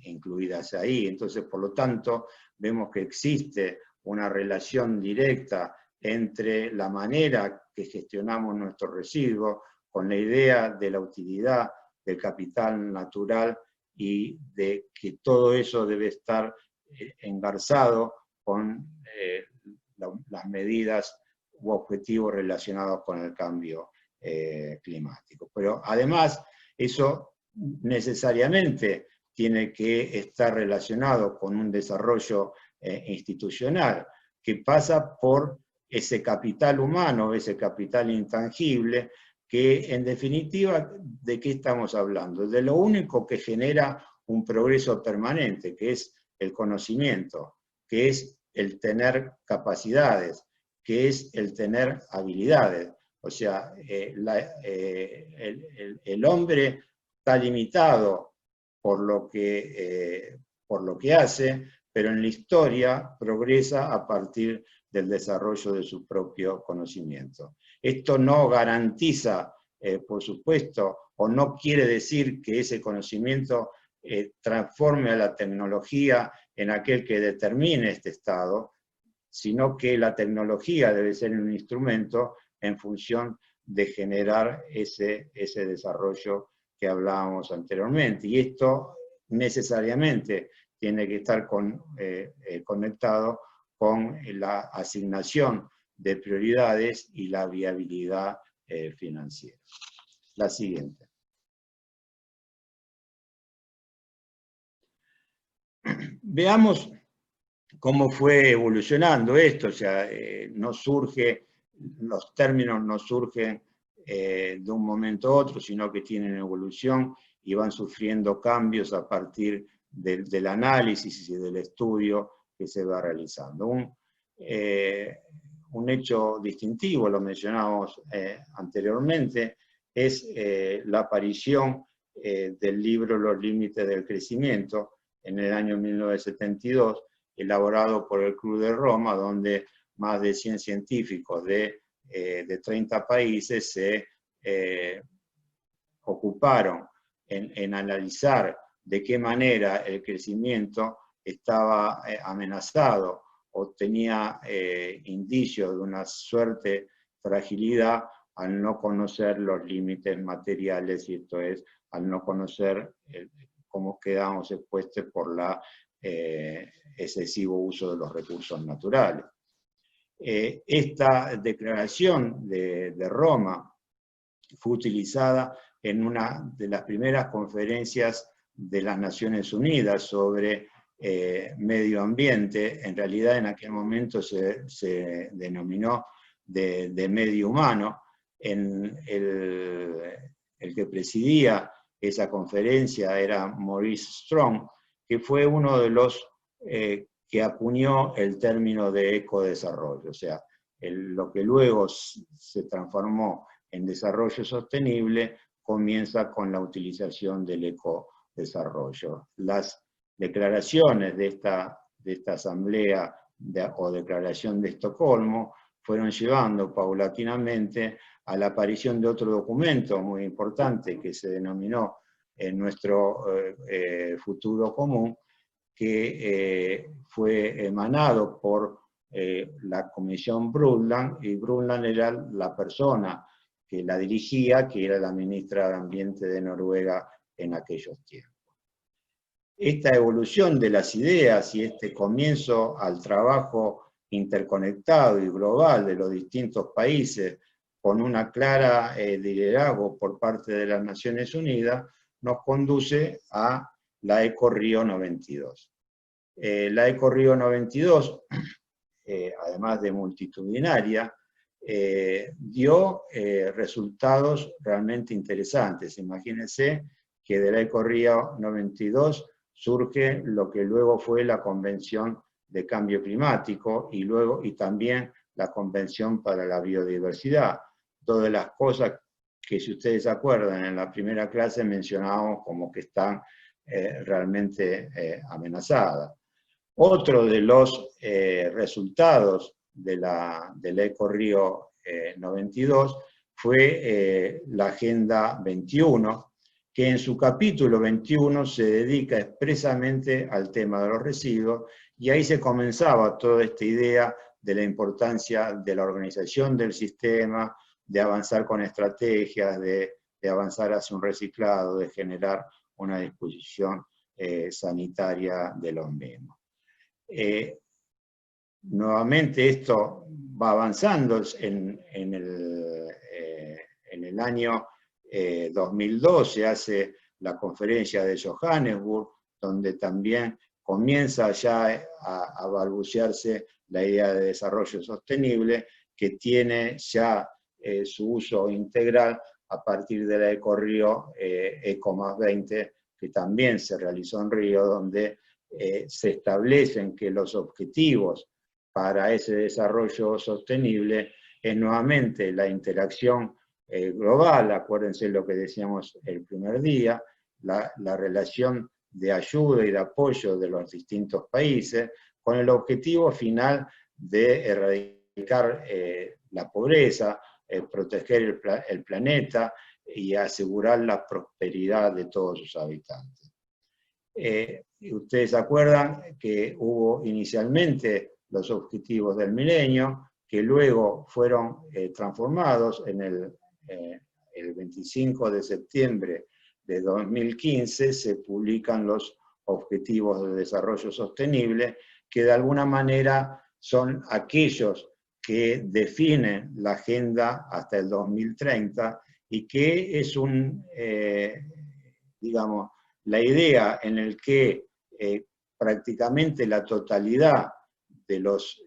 incluidas ahí. Entonces, por lo tanto, vemos que existe una relación directa entre la manera que gestionamos nuestros residuos con la idea de la utilidad del capital natural y de que todo eso debe estar engarzado con las medidas u objetivos relacionados con el cambio climático. Pero además, eso necesariamente tiene que estar relacionado con un desarrollo institucional que pasa por ese capital humano, ese capital intangible, que en definitiva, ¿de qué estamos hablando? De lo único que genera un progreso permanente, que es el conocimiento, que es el tener capacidades, que es el tener habilidades. O sea, el hombre está limitado por lo que hace, pero en la historia progresa a partir del desarrollo de su propio conocimiento. Esto no garantiza, por supuesto, o no quiere decir que ese conocimiento transforme a la tecnología en aquel que determine este estado, sino que la tecnología debe ser un instrumento en función de generar ese desarrollo que hablábamos anteriormente. Y esto necesariamente tiene que estar conectado con la asignación de prioridades y la viabilidad financiera. La siguiente. Veamos cómo fue evolucionando esto, o sea, los términos no surgen de un momento a otro, sino que tienen evolución y van sufriendo cambios a partir del análisis y del estudio que se va realizando. Un hecho distintivo, lo mencionamos anteriormente, es la aparición del libro Los límites del crecimiento en el año 1972, elaborado por el Club de Roma, donde más de 100 científicos de 30 países se ocuparon en analizar de qué manera el crecimiento estaba amenazado o tenía indicios de una suerte fragilidad al no conocer los límites materiales, y esto es, al no conocer cómo quedamos expuestos por excesivo uso de los recursos naturales. Esta declaración de Roma fue utilizada en una de las primeras conferencias de las Naciones Unidas sobre medio ambiente. En realidad en aquel momento se denominó de medio humano. El que presidía esa conferencia era Maurice Strong, que fue uno de los que acuñó el término de ecodesarrollo, o sea, lo que luego se transformó en desarrollo sostenible comienza con la utilización del ecodesarrollo. Las declaraciones de esta asamblea o declaración de Estocolmo fueron llevando paulatinamente a la aparición de otro documento muy importante que se denominó en nuestro futuro común, que fue emanado por la Comisión Brundtland, y Brundtland era la persona que la dirigía, que era la ministra de Ambiente de Noruega en aquellos tiempos. Esta evolución de las ideas y este comienzo al trabajo interconectado y global de los distintos países, con una clara liderazgo por parte de las Naciones Unidas, nos conduce a la Eco Río 92. La Eco Río 92, además de multitudinaria, dio resultados realmente interesantes. Imagínense que de la Eco Río 92 surge lo que luego fue la Convención de Cambio Climático y también la Convención para la Biodiversidad. Todas las cosas que, si ustedes se acuerdan, en la primera clase mencionábamos como que están realmente amenazadas. Otro de los resultados de la Eco Río 92 fue la Agenda 21, que en su capítulo 21 se dedica expresamente al tema de los residuos, y ahí se comenzaba toda esta idea de la importancia de la organización del sistema, de avanzar con estrategias, de avanzar hacia un reciclado, de generar una disposición sanitaria de los mismos. Nuevamente esto va avanzando en el año 2002 se hace la conferencia de Johannesburg, donde también comienza ya a balbucearse la idea de desarrollo sostenible, que tiene ya su uso integral a partir de la Eco Río Eco 20, que también se realizó en Río, donde se establecen que los objetivos para ese desarrollo sostenible es nuevamente la interacción global. Acuérdense lo que decíamos el primer día, la relación de ayuda y de apoyo de los distintos países, con el objetivo final de erradicar la pobreza, proteger el planeta y asegurar la prosperidad de todos sus habitantes. Ustedes se acuerdan que hubo inicialmente los objetivos del milenio, que luego fueron transformados en el 25 de septiembre de 2015, se publican los Objetivos de Desarrollo Sostenible, que de alguna manera son aquellos que definen la agenda hasta el 2030 y que es digamos, la idea en el que prácticamente la totalidad de los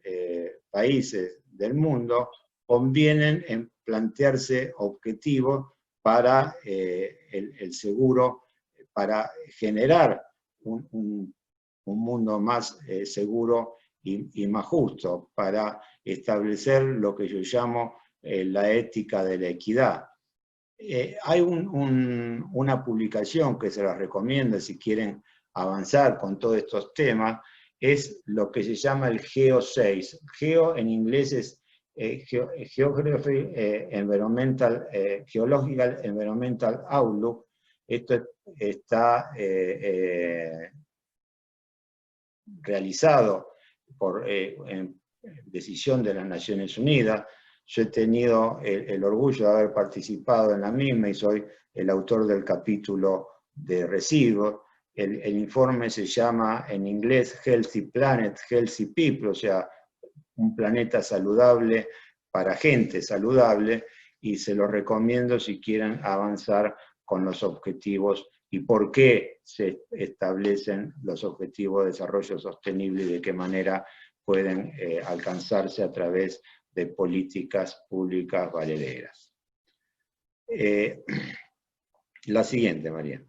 países del mundo convienen en plantearse objetivos para el seguro, para generar un mundo más seguro y más justo, para establecer lo que yo llamo la ética de la equidad. Hay una publicación que se las recomiendo si quieren avanzar con todos estos temas, es lo que se llama el GEO6. GEO en inglés es Geography Environmental, Geological Environmental Outlook. Esto está realizado por en decisión de las Naciones Unidas. Yo he tenido el orgullo de haber participado en la misma y soy el autor del capítulo de residuos. El informe se llama en inglés Healthy Planet, Healthy People, o sea, un planeta saludable para gente saludable, y se lo recomiendo si quieren avanzar con los objetivos y por qué se establecen los objetivos de desarrollo sostenible y de qué manera pueden alcanzarse a través de políticas públicas valederas. La siguiente, María.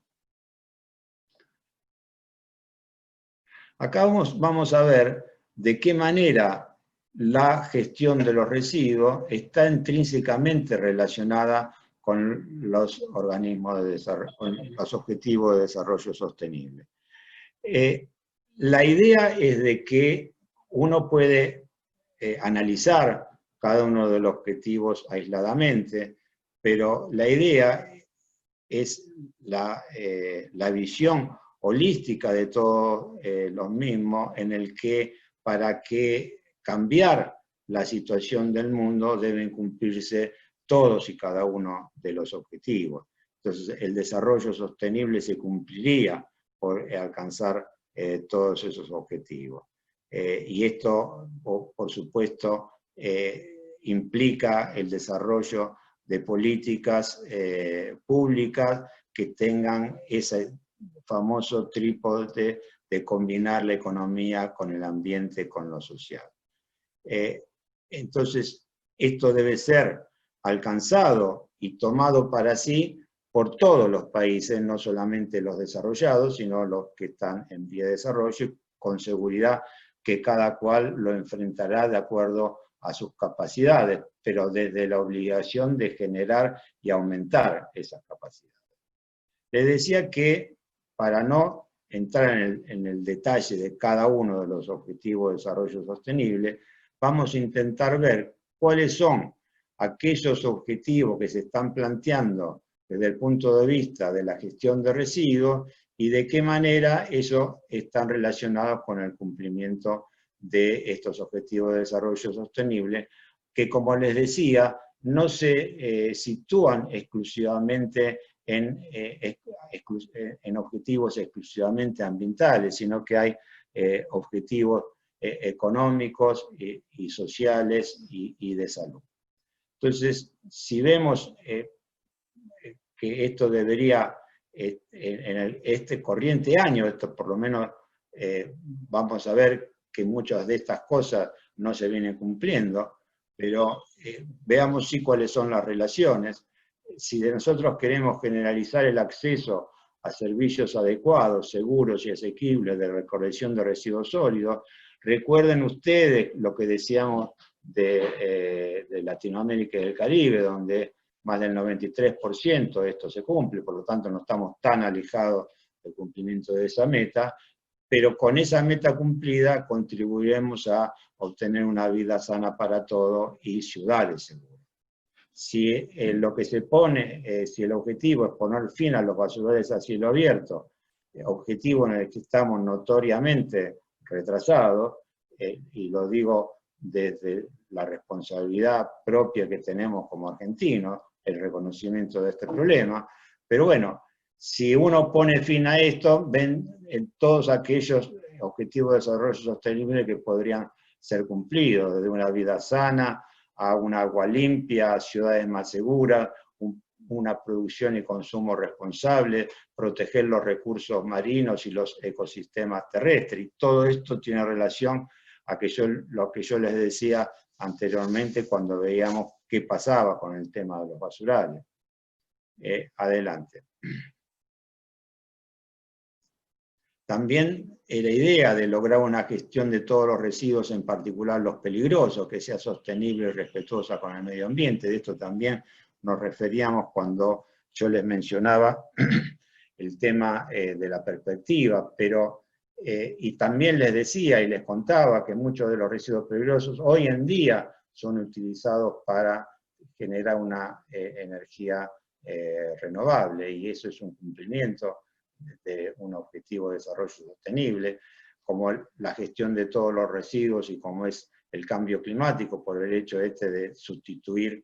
Acá vamos a ver de qué manera la gestión de los residuos está intrínsecamente relacionada con los organismos de desarrollo, con los objetivos de desarrollo sostenible. La idea es de que uno puede analizar cada uno de los objetivos aisladamente, pero la idea es la visión holística de todos los mismos, en el que para que cambiar la situación del mundo deben cumplirse todos y cada uno de los objetivos. Entonces el desarrollo sostenible se cumpliría por alcanzar todos esos objetivos. Y esto, por supuesto, implica el desarrollo de políticas públicas que tengan ese famoso trípode de combinar la economía con el ambiente, con lo social. Entonces, esto debe ser alcanzado y tomado para sí por todos los países, no solamente los desarrollados, sino los que están en vía de desarrollo, y con seguridad que cada cual lo enfrentará de acuerdo a sus capacidades, pero desde la obligación de generar y aumentar esas capacidades. Les decía que para no entrar en el detalle de cada uno de los objetivos de desarrollo sostenible, vamos a intentar ver cuáles son aquellos objetivos que se están planteando desde el punto de vista de la gestión de residuos y de qué manera ellos están relacionados con el cumplimiento de estos objetivos de desarrollo sostenible, que, como les decía, no se sitúan exclusivamente en objetivos exclusivamente ambientales, sino que hay objetivos económicos y sociales y de salud. Entonces, si vemos que esto debería, en este corriente año, esto por lo menos vamos a ver que muchas de estas cosas no se vienen cumpliendo, pero veamos sí cuáles son las relaciones. Si nosotros queremos generalizar el acceso a servicios adecuados, seguros y asequibles de recolección de residuos sólidos, recuerden ustedes lo que decíamos de Latinoamérica y del Caribe, donde más del 93% de esto se cumple, por lo tanto no estamos tan alejados del cumplimiento de esa meta, pero con esa meta cumplida contribuiremos a obtener una vida sana para todos y ciudades seguras. Si lo que se pone, si el objetivo es poner fin a los basurales a cielo abierto, objetivo en el que estamos notoriamente retrasados, y lo digo desde la responsabilidad propia que tenemos como argentinos, el reconocimiento de este problema, pero bueno, si uno pone fin a esto, ven todos aquellos objetivos de desarrollo sostenible que podrían ser cumplidos, desde una vida sana, a un agua limpia, ciudades más seguras, una producción y consumo responsable, proteger los recursos marinos y los ecosistemas terrestres. Y todo esto tiene relación a lo que yo les decía anteriormente cuando veíamos qué pasaba con el tema de los basurales. Adelante. También la idea de lograr una gestión de todos los residuos, en particular los peligrosos, que sea sostenible y respetuosa con el medio ambiente. De esto también nos referíamos cuando yo les mencionaba el tema de la perspectiva, pero y también les decía y les contaba que muchos de los residuos peligrosos hoy en día son utilizados para generar una energía renovable, y eso es un cumplimiento de un objetivo de desarrollo sostenible, como la gestión de todos los residuos y como es el cambio climático por el hecho de sustituir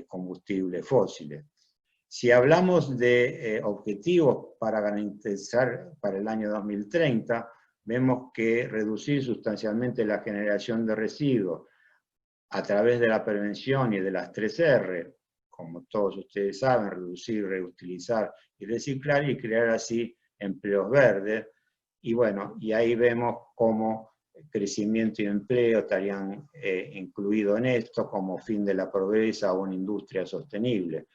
combustibles fósiles. Si hablamos de objetivos para garantizar para el año 2030, vemos que reducir sustancialmente la generación de residuos a través de la prevención y de las 3R, como todos ustedes saben, reducir, reutilizar y reciclar, y crear así empleos verdes. Y bueno, y ahí vemos cómo crecimiento y empleo estarían incluidos en esto como fin de la pobreza o una industria sostenible.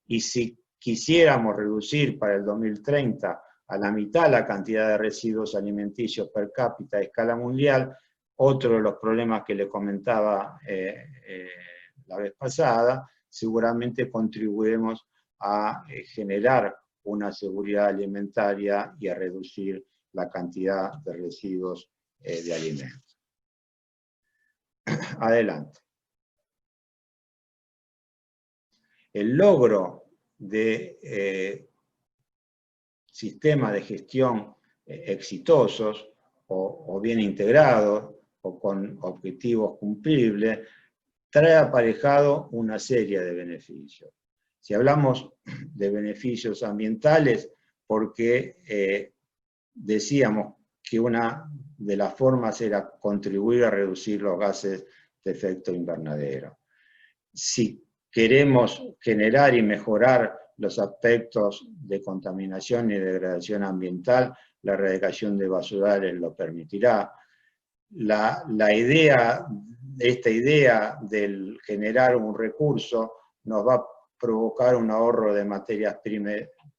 Y si quisiéramos reducir para el 2030 a la mitad la cantidad de residuos alimenticios per cápita a escala mundial, otro de los problemas que le comentaba la vez pasada, seguramente contribuiremos a generar una seguridad alimentaria y a reducir la cantidad de residuos de alimentos. Adelante. El logro de sistemas de gestión exitosos o bien integrados o con objetivos cumplibles trae aparejado una serie de beneficios. Si hablamos de beneficios ambientales, porque decíamos que una de las formas era contribuir a reducir los gases de efecto invernadero. Si queremos generar y mejorar los aspectos de contaminación y degradación ambiental, la erradicación de basurales lo permitirá. Esta idea del generar un recurso nos va a provocar un ahorro de materias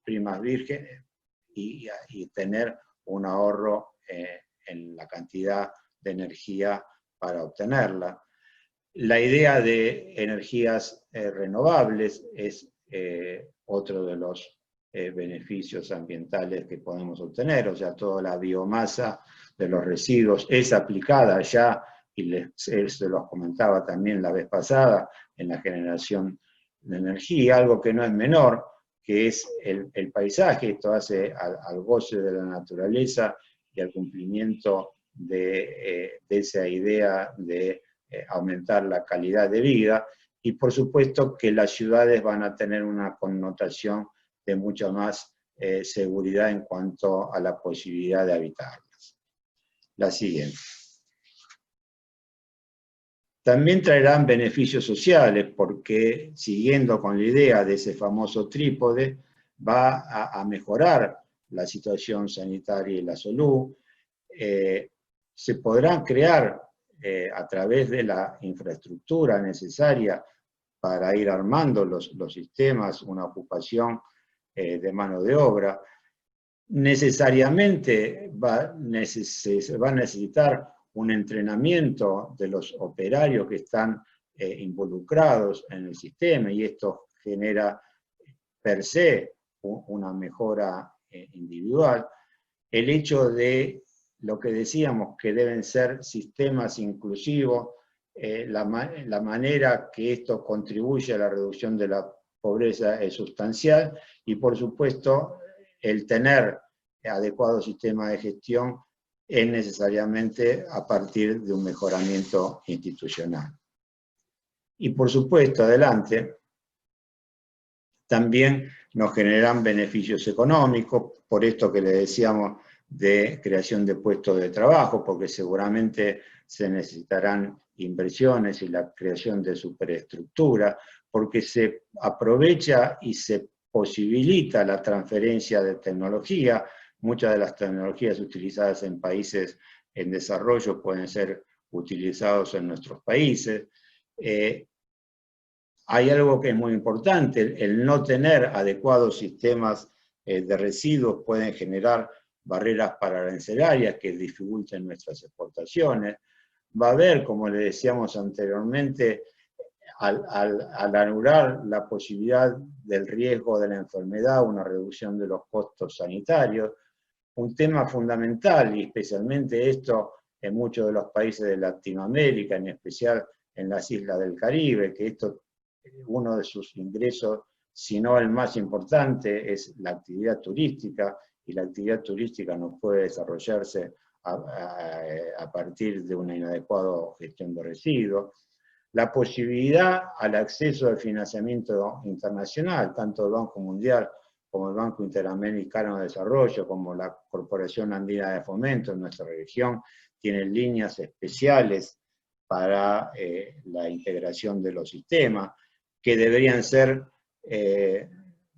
primas vírgenes y tener un ahorro en la cantidad de energía para obtenerla. La idea de energías renovables es otro de los beneficios ambientales que podemos obtener, o sea, toda la biomasa de los residuos es aplicada ya, y se los comentaba también la vez pasada, en la generación de energía, algo que no es menor, que es el paisaje. Esto hace al goce de la naturaleza y al cumplimiento de esa idea de aumentar la calidad de vida, y por supuesto que las ciudades van a tener una connotación de mucha más seguridad en cuanto a la posibilidad de habitarlas. La siguiente. También traerán beneficios sociales, porque siguiendo con la idea de ese famoso trípode, va a mejorar la situación sanitaria y la salud. Se podrán crear a través de la infraestructura necesaria para ir armando los sistemas, una ocupación de mano de obra. Necesariamente va a necesitar un entrenamiento de los operarios que están involucrados en el sistema, y esto genera per se una mejora individual. El hecho de lo que decíamos, que deben ser sistemas inclusivos, la manera que esto contribuye a la reducción de la pobreza es sustancial, y por supuesto el tener adecuados sistemas de gestión es necesariamente a partir de un mejoramiento institucional. Y por supuesto, adelante, también nos generan beneficios económicos, por esto que le decíamos de creación de puestos de trabajo, porque seguramente se necesitarán inversiones y la creación de superestructura, porque se aprovecha y se posibilita la transferencia de tecnología. Muchas de las tecnologías utilizadas en países en desarrollo pueden ser utilizados en nuestros países. Hay algo que es muy importante: el no tener adecuados sistemas de residuos pueden generar barreras arancelarias que dificulten nuestras exportaciones. Va a haber, como le decíamos anteriormente, al anular la posibilidad del riesgo de la enfermedad, una reducción de los costos sanitarios. Un tema fundamental, y especialmente esto en muchos de los países de Latinoamérica, en especial en las islas del Caribe, que esto, uno de sus ingresos, si no el más importante, es la actividad turística, y la actividad turística no puede desarrollarse a partir de una inadecuada gestión de residuos. La posibilidad al acceso al financiamiento internacional, tanto del Banco Mundial como el Banco Interamericano de Desarrollo, como la Corporación Andina de Fomento en nuestra región, tienen líneas especiales para la integración de los sistemas, que deberían ser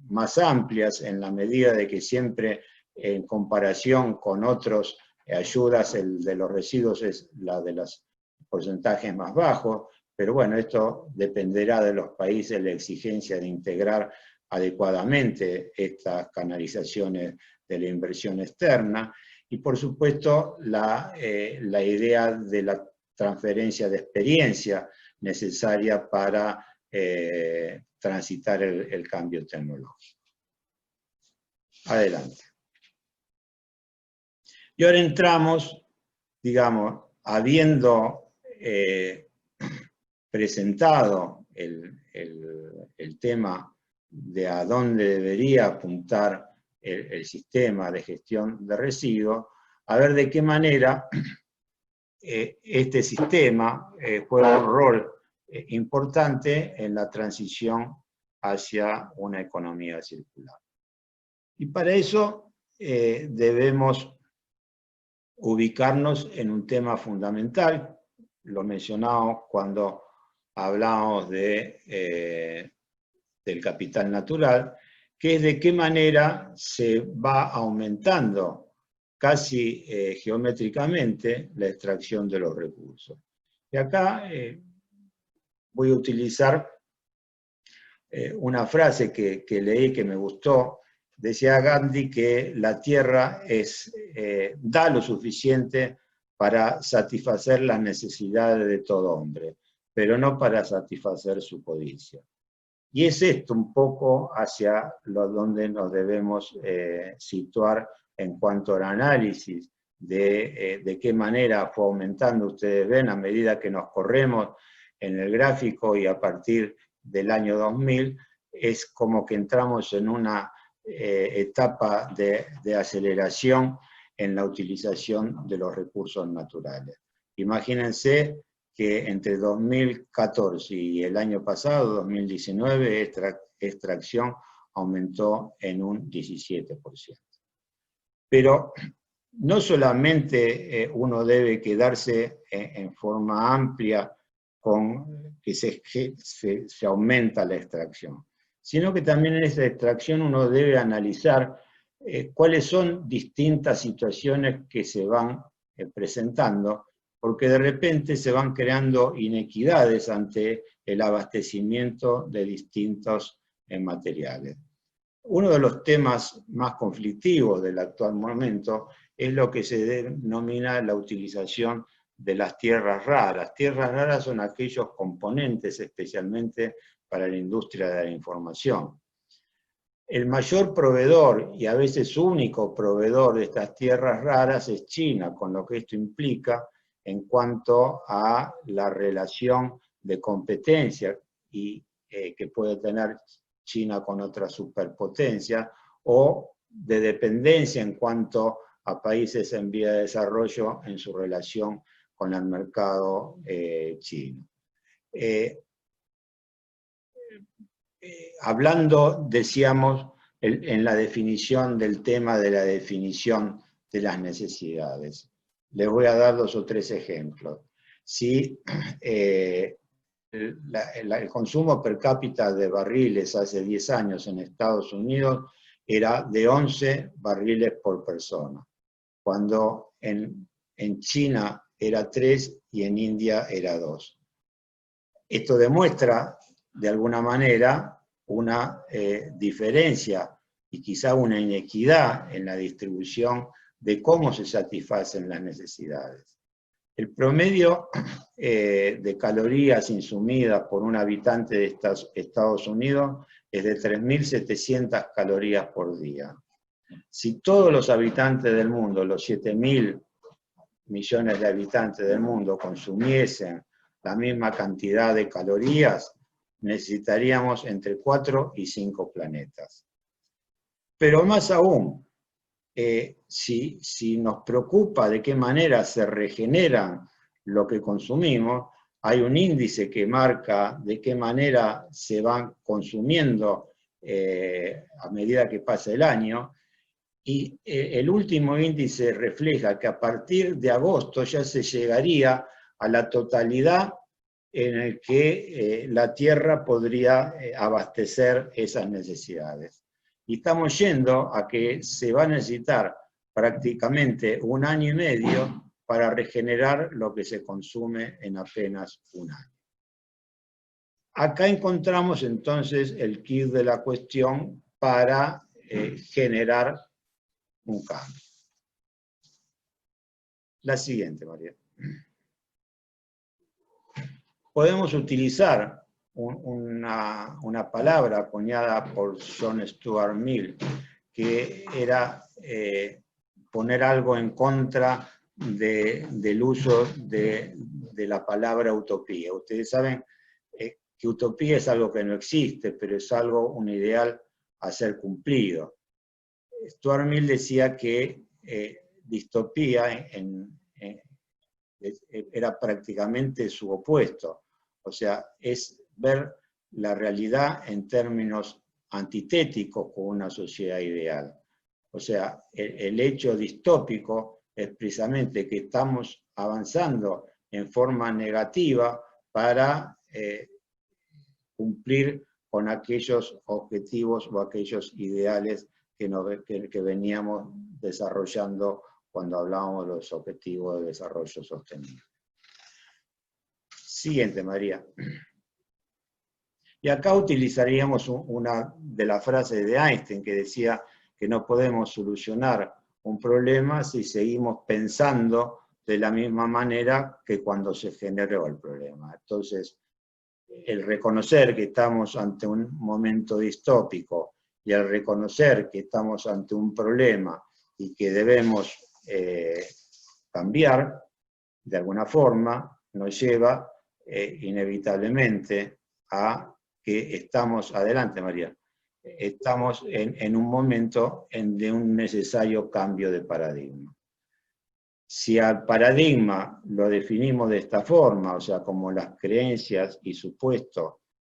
más amplias en la medida de que siempre, en comparación con otras ayudas, el de los residuos es la de los porcentajes más bajos, pero bueno, esto dependerá de los países, la exigencia de integrar adecuadamente estas canalizaciones de la inversión externa, y por supuesto la idea de la transferencia de experiencia necesaria para transitar el cambio tecnológico. Adelante. Y ahora entramos, digamos, habiendo presentado el tema de a dónde debería apuntar el sistema de gestión de residuos, a ver de qué manera este sistema juega un rol importante en la transición hacia una economía circular. Y para eso debemos ubicarnos en un tema fundamental, lo mencionamos cuando hablamos del capital natural, que es de qué manera se va aumentando casi geométricamente la extracción de los recursos. Y acá voy a utilizar una frase que leí que me gustó. Decía Gandhi que la tierra da lo suficiente para satisfacer las necesidades de todo hombre, pero no para satisfacer su codicia. Y es esto un poco hacia donde nos debemos situar en cuanto al análisis de qué manera fue aumentando. Ustedes ven, a medida que nos corremos en el gráfico y a partir del año 2000, es como que entramos en una etapa de aceleración en la utilización de los recursos naturales. Imagínense que entre 2014 y el año pasado, 2019, esta extracción aumentó en un 17%. Pero no solamente uno debe quedarse en forma amplia con que se aumenta la extracción, sino que también en esa extracción uno debe analizar cuáles son distintas situaciones que se van presentando, porque de repente se van creando inequidades ante el abastecimiento de distintos materiales. Uno de los temas más conflictivos del actual momento es lo que se denomina la utilización de las tierras raras. Tierras raras son aquellos componentes especialmente para la industria de la información. El mayor proveedor, y a veces único proveedor de estas tierras raras, es China, con lo que esto implica en cuanto a la relación de competencia que puede tener China con otra superpotencia, o de dependencia en cuanto a países en vía de desarrollo en su relación con el mercado chino. Hablando, decíamos, en la definición del tema de la definición de las necesidades. Les voy a dar 2 o 3 ejemplos. Si el consumo per cápita de barriles hace 10 años en Estados Unidos era de 11 barriles por persona, cuando en China era 3 y en India era 2. Esto demuestra, de alguna manera, una diferencia y quizá una inequidad en la distribución de cómo se satisfacen las necesidades. El promedio de calorías insumidas por un habitante de Estados Unidos es de 3.700 calorías por día. Si todos los habitantes del mundo, los 7.000 millones de habitantes del mundo, consumiesen la misma cantidad de calorías, necesitaríamos entre 4 y 5 planetas. Pero más aún, si nos preocupa de qué manera se regeneran lo que consumimos, hay un índice que marca de qué manera se van consumiendo a medida que pasa el año, y el último índice refleja que a partir de agosto ya se llegaría a la totalidad en el que la Tierra podría abastecer esas necesidades. Y estamos yendo a que se va a necesitar prácticamente 1 año y medio para regenerar lo que se consume en apenas 1 año. Acá encontramos entonces el quid de la cuestión para generar un cambio. La siguiente, María. Podemos utilizar una palabra acuñada por John Stuart Mill, que era poner algo en contra del uso de la palabra utopía. Ustedes saben que utopía es algo que no existe, pero es un ideal a ser cumplido. Stuart Mill decía que distopía era prácticamente su opuesto. O sea, es ver la realidad en términos antitéticos con una sociedad ideal. O sea, el hecho distópico es precisamente que estamos avanzando en forma negativa para cumplir con aquellos objetivos o aquellos ideales que veníamos desarrollando cuando hablábamos de los objetivos de desarrollo sostenible. Siguiente, María. Y acá utilizaríamos una de las frases de Einstein que decía que no podemos solucionar un problema si seguimos pensando de la misma manera que cuando se generó el problema. Entonces, el reconocer que estamos ante un momento distópico y el reconocer que estamos ante un problema y que debemos cambiar de alguna forma, nos lleva inevitablemente a que estamos, adelante María, estamos en un momento de un necesario cambio de paradigma. Si al paradigma lo definimos de esta forma, o sea, como las creencias y supuestos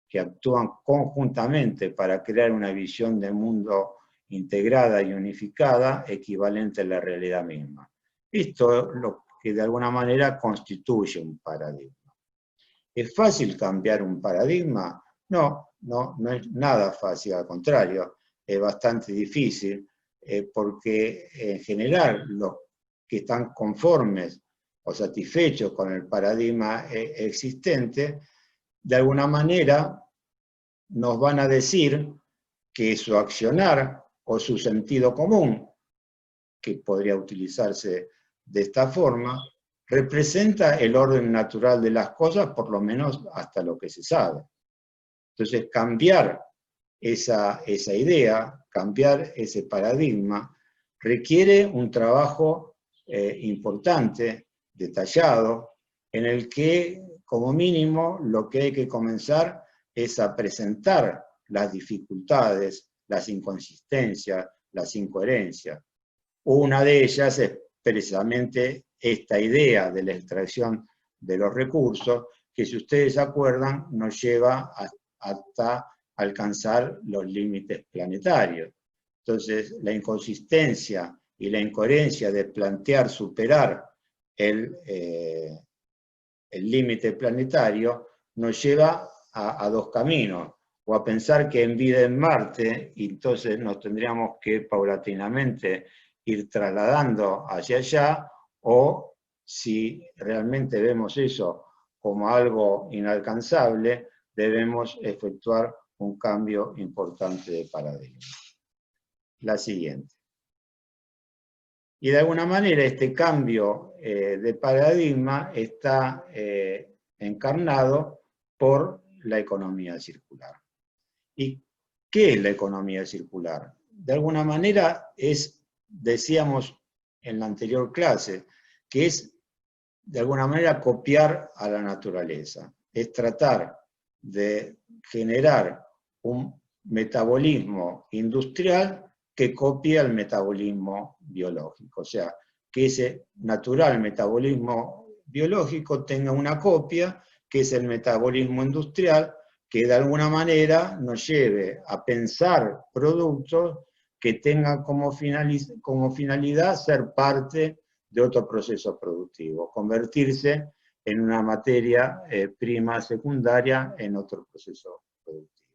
que actúan conjuntamente para crear una visión de mundo integrada y unificada, equivalente a la realidad misma. Esto es lo que de alguna manera constituye un paradigma. ¿Es fácil cambiar un paradigma? No es nada fácil, al contrario, es bastante difícil, porque en general los que están conformes o satisfechos con el paradigma existente, de alguna manera nos van a decir que su accionar o su sentido común, que podría utilizarse de esta forma, representa el orden natural de las cosas, por lo menos hasta lo que se sabe. Entonces, cambiar esa idea, cambiar ese paradigma, requiere un trabajo importante, detallado, en el que, como mínimo, lo que hay que comenzar es a presentar las dificultades, las inconsistencias, las incoherencias. Una de ellas es precisamente esta idea de la extracción de los recursos, que si ustedes se acuerdan, nos lleva hasta alcanzar los límites planetarios. Entonces, la inconsistencia y la incoherencia de plantear superar el límite planetario nos lleva a dos caminos, o a pensar que en vida en Marte, y entonces nos tendríamos que paulatinamente ir trasladando hacia allá, o si realmente vemos eso como algo inalcanzable, debemos efectuar un cambio importante de paradigma. La siguiente. Y de alguna manera este cambio de paradigma está encarnado por la economía circular. ¿Y qué es la economía circular? De alguna manera es, decíamos en la anterior clase, que es de alguna manera copiar a la naturaleza. Es tratar de generar un metabolismo industrial que copia el metabolismo biológico. O sea, que ese natural metabolismo biológico tenga una copia, que es el metabolismo industrial, que de alguna manera nos lleve a pensar productos que tengan como finalidad ser parte de otro proceso productivo, convertirse en una materia prima secundaria en otro proceso productivo.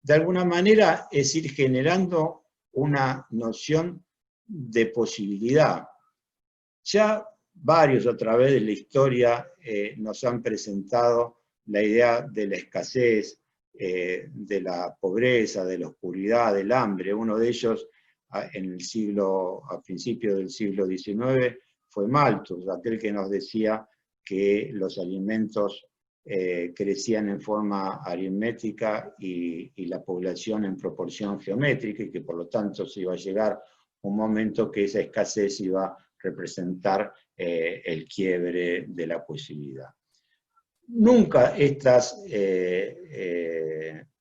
De alguna manera es ir generando una noción de posibilidad. Ya varios a través de la historia nos han presentado la idea de la escasez, de la pobreza, de la oscuridad, del hambre. Uno de ellos, a principios del siglo XIX, fue Malthus, aquel que nos decía que los alimentos crecían en forma aritmética y la población en proporción geométrica, y que por lo tanto se iba a llegar un momento que esa escasez iba a representar el quiebre de la posibilidad. Nunca estas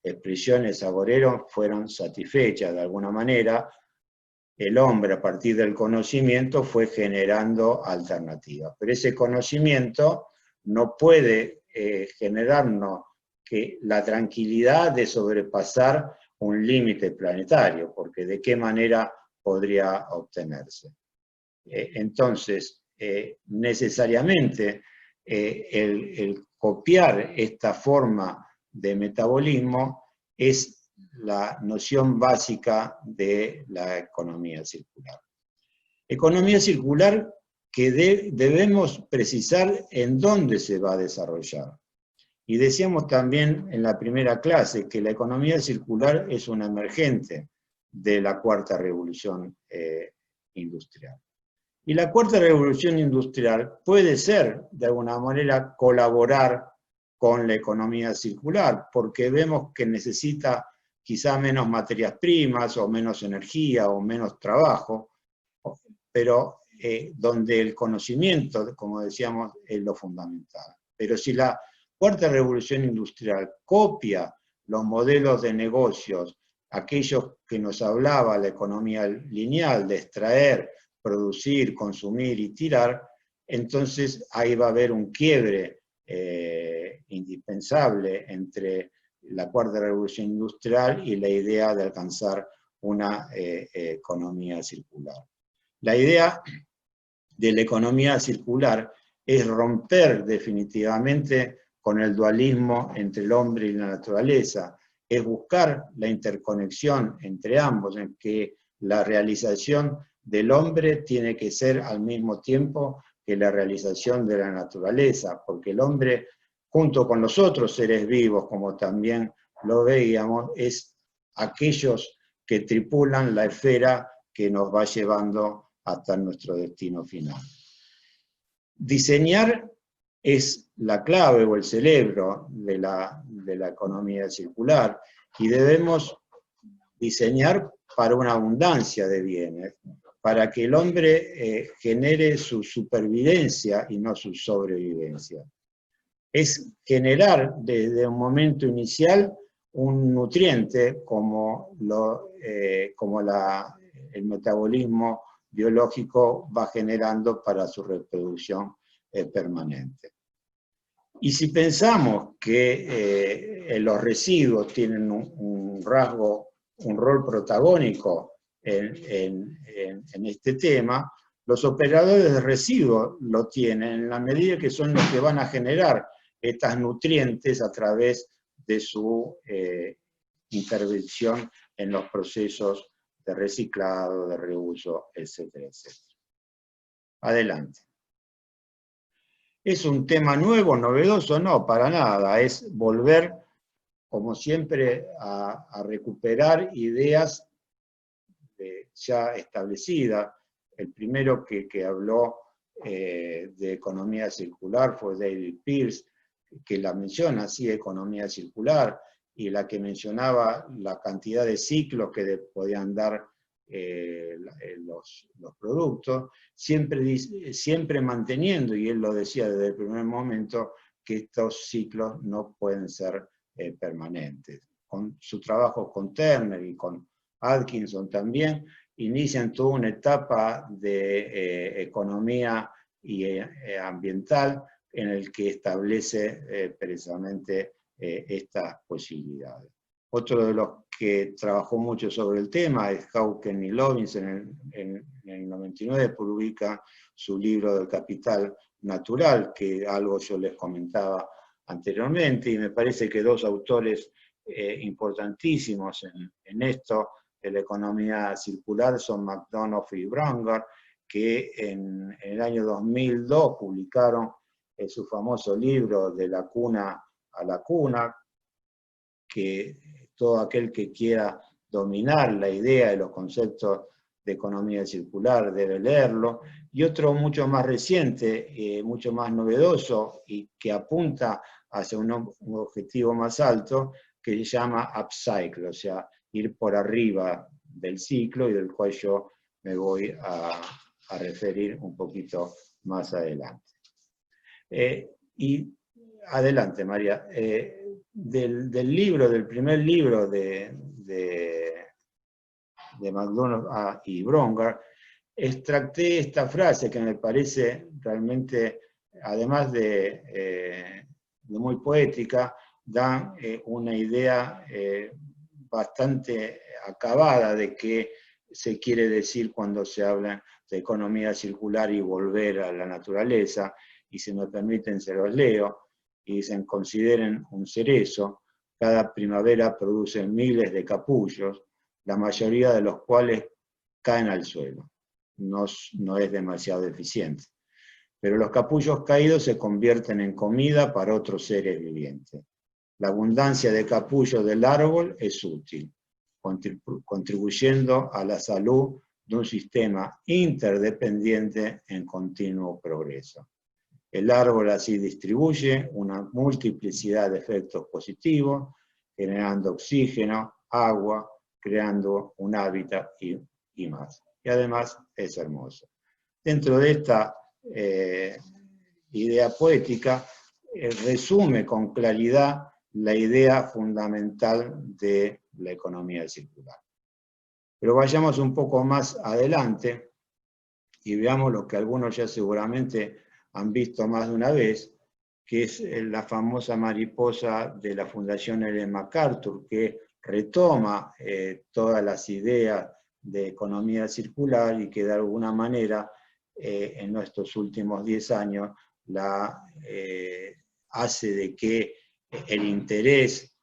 expresiones agoreros fueron satisfechas. De alguna manera, el hombre a partir del conocimiento fue generando alternativas. Pero ese conocimiento no puede generarnos la tranquilidad de sobrepasar un límite planetario, porque ¿de qué manera podría obtenerse? Entonces, necesariamente el copiar esta forma de metabolismo es la noción básica de la economía circular. Economía circular que debemos precisar en dónde se va a desarrollar. Y decíamos también en la primera clase que la economía circular es una emergente de la cuarta revolución industrial. Y la cuarta revolución industrial puede ser, de alguna manera, colaborar con la economía circular, porque vemos que necesita quizá menos materias primas, o menos energía, o menos trabajo, pero donde el conocimiento, como decíamos, es lo fundamental. Pero si la cuarta revolución industrial copia los modelos de negocios, aquellos que nos hablaba la economía lineal, de extraer, producir, consumir y tirar, entonces ahí va a haber un quiebre indispensable entre la cuarta revolución industrial y la idea de alcanzar una economía circular. La idea de la economía circular es romper definitivamente con el dualismo entre el hombre y la naturaleza, es buscar la interconexión entre ambos, en que la realización del hombre tiene que ser al mismo tiempo que la realización de la naturaleza, porque el hombre, junto con los otros seres vivos, como también lo veíamos, es aquellos que tripulan la esfera que nos va llevando hasta nuestro destino final. Diseñar es la clave o el cerebro de la economía circular, y debemos diseñar para una abundancia de bienes, para que el hombre genere su supervivencia y no su sobrevivencia. Es generar desde un momento inicial un nutriente como el metabolismo biológico va generando para su reproducción permanente. Y si pensamos que los residuos tienen un rol protagónico en este tema, los operadores de residuos lo tienen en la medida que son los que van a generar estas nutrientes a través de su intervención en los procesos de reciclado, de reuso, etcétera, etcétera. Adelante. ¿Es un tema nuevo, novedoso? No, para nada. Es volver, como siempre, a recuperar ideas ya establecidas. El primero que habló de economía circular fue David Pearce, que la menciona así, economía circular, y la que mencionaba la cantidad de ciclos que podían dar los productos, siempre manteniendo, y él lo decía desde el primer momento, que estos ciclos no pueden ser permanentes. Con su trabajo con Turner y con Atkinson también, inician toda una etapa de economía y ambiental en el que establece precisamente estas posibilidades. Otro de los que trabajó mucho sobre el tema es Hawken y Lobbins. En el 99 publica su libro del capital natural, que algo yo les comentaba anteriormente, y me parece que dos autores importantísimos en esto de la economía circular son McDonough y Bronger, que en el año 2002 publicaron su famoso libro De la cuna a la cuna, que todo aquel que quiera dominar la idea de los conceptos de economía circular debe leerlo, y otro mucho más reciente, mucho más novedoso, y que apunta hacia un objetivo más alto, que se llama upcycle, o sea, ir por arriba del ciclo, y del cual yo me voy a referir un poquito más adelante. Y adelante, María. Del primer libro de McDonough y Bronger, extracté esta frase que me parece realmente, además de muy poética, da una idea bastante acabada de que se quiere decir cuando se habla de economía circular y volver a la naturaleza, y si me permiten se los leo, y dicen: consideren un cerezo, cada primavera produce miles de capullos, la mayoría de los cuales caen al suelo. No es demasiado eficiente. Pero los capullos caídos se convierten en comida para otros seres vivientes. La abundancia de capullos del árbol es útil, contribuyendo a la salud de un sistema interdependiente en continuo progreso. El árbol así distribuye una multiplicidad de efectos positivos, generando oxígeno, agua, creando un hábitat y más. Y además es hermoso. Dentro de esta idea poética, resume con claridad la idea fundamental de la economía circular. Pero vayamos un poco más adelante y veamos lo que algunos ya seguramente han visto más de una vez, que es la famosa mariposa de la Fundación Ellen MacArthur, que retoma todas las ideas de economía circular y que de alguna manera en nuestros últimos 10 años hace de que el interés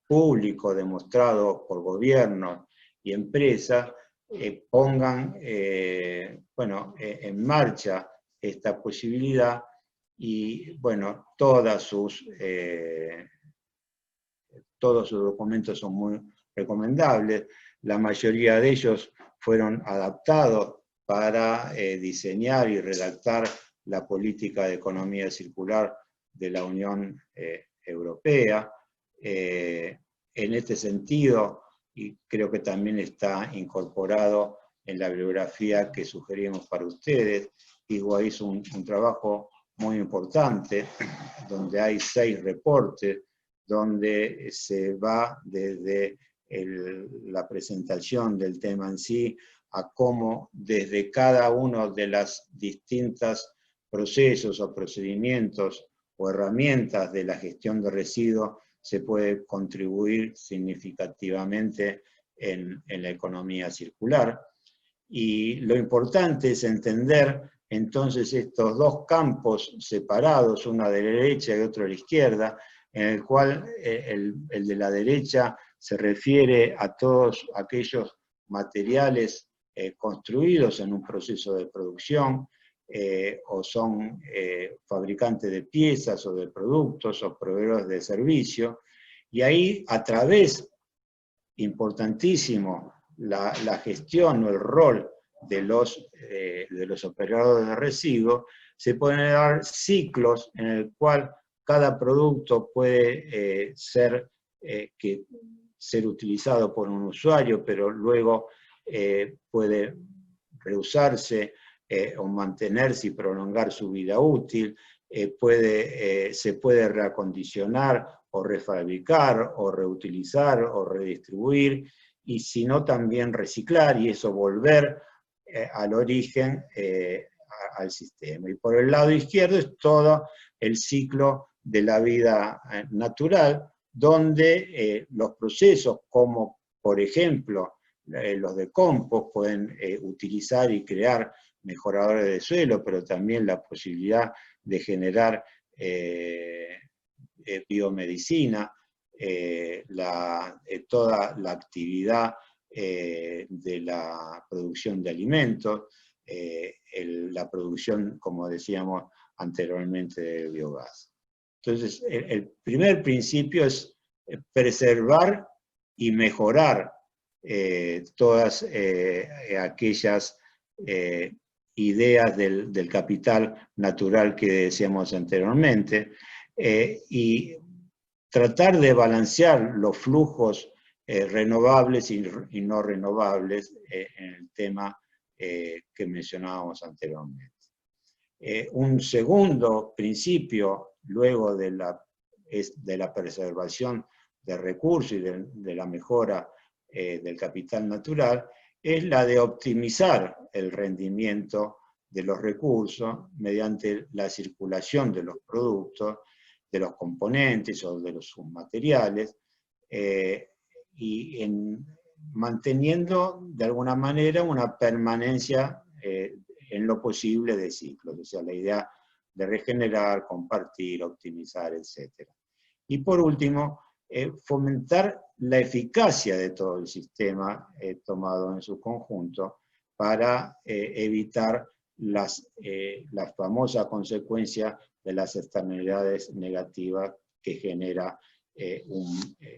público demostrado por gobiernos y empresas pongan en marcha esta posibilidad, y bueno, todos sus documentos son muy recomendables. La mayoría de ellos fueron adaptados para diseñar y redactar la política de economía circular de la Unión Europea. En este sentido, y creo que también está incorporado en la bibliografía que sugerimos para ustedes, Igua hizo un trabajo muy importante, donde hay 6 reportes, donde se va desde la presentación del tema en sí, a cómo desde cada uno de los distintos procesos o procedimientos o herramientas de la gestión de residuos se puede contribuir significativamente en la economía circular. Y lo importante es entender entonces estos dos campos separados, uno de la derecha y otro de la izquierda, en el cual el de la derecha se refiere a todos aquellos materiales construidos en un proceso de producción, o son fabricantes de piezas o de productos o proveedores de servicios, y ahí a través, importantísimo, la gestión o el rol de los operadores de residuos, se pueden dar ciclos en el cual cada producto puede ser utilizado por un usuario, pero luego puede reusarse o mantenerse y prolongar su vida útil, se puede reacondicionar o refabricar o reutilizar o redistribuir, y si no también reciclar, y eso volver al origen, al sistema. Y por el lado izquierdo es todo el ciclo de la vida natural, donde los procesos como, por ejemplo, los de compost pueden utilizar y crear mejoradores de suelo, pero también la posibilidad de generar biomedicina, toda la actividad de la producción de alimentos, la producción, como decíamos anteriormente, de biogás. Entonces, el primer principio es preservar y mejorar todas aquellas ideas del capital natural que decíamos anteriormente, y tratar de balancear los flujos renovables y no renovables en el tema que mencionábamos anteriormente. Un segundo principio, luego de la preservación de recursos y de la mejora del capital natural, es la de optimizar el rendimiento de los recursos mediante la circulación de los productos, de los componentes o de los submateriales, y manteniendo de alguna manera una permanencia en lo posible de ciclos, o sea, la idea de regenerar, compartir, optimizar, etc. Y por último, fomentar la eficacia de todo el sistema tomado en su conjunto para evitar la famosa consecuencia de las externalidades negativas que genera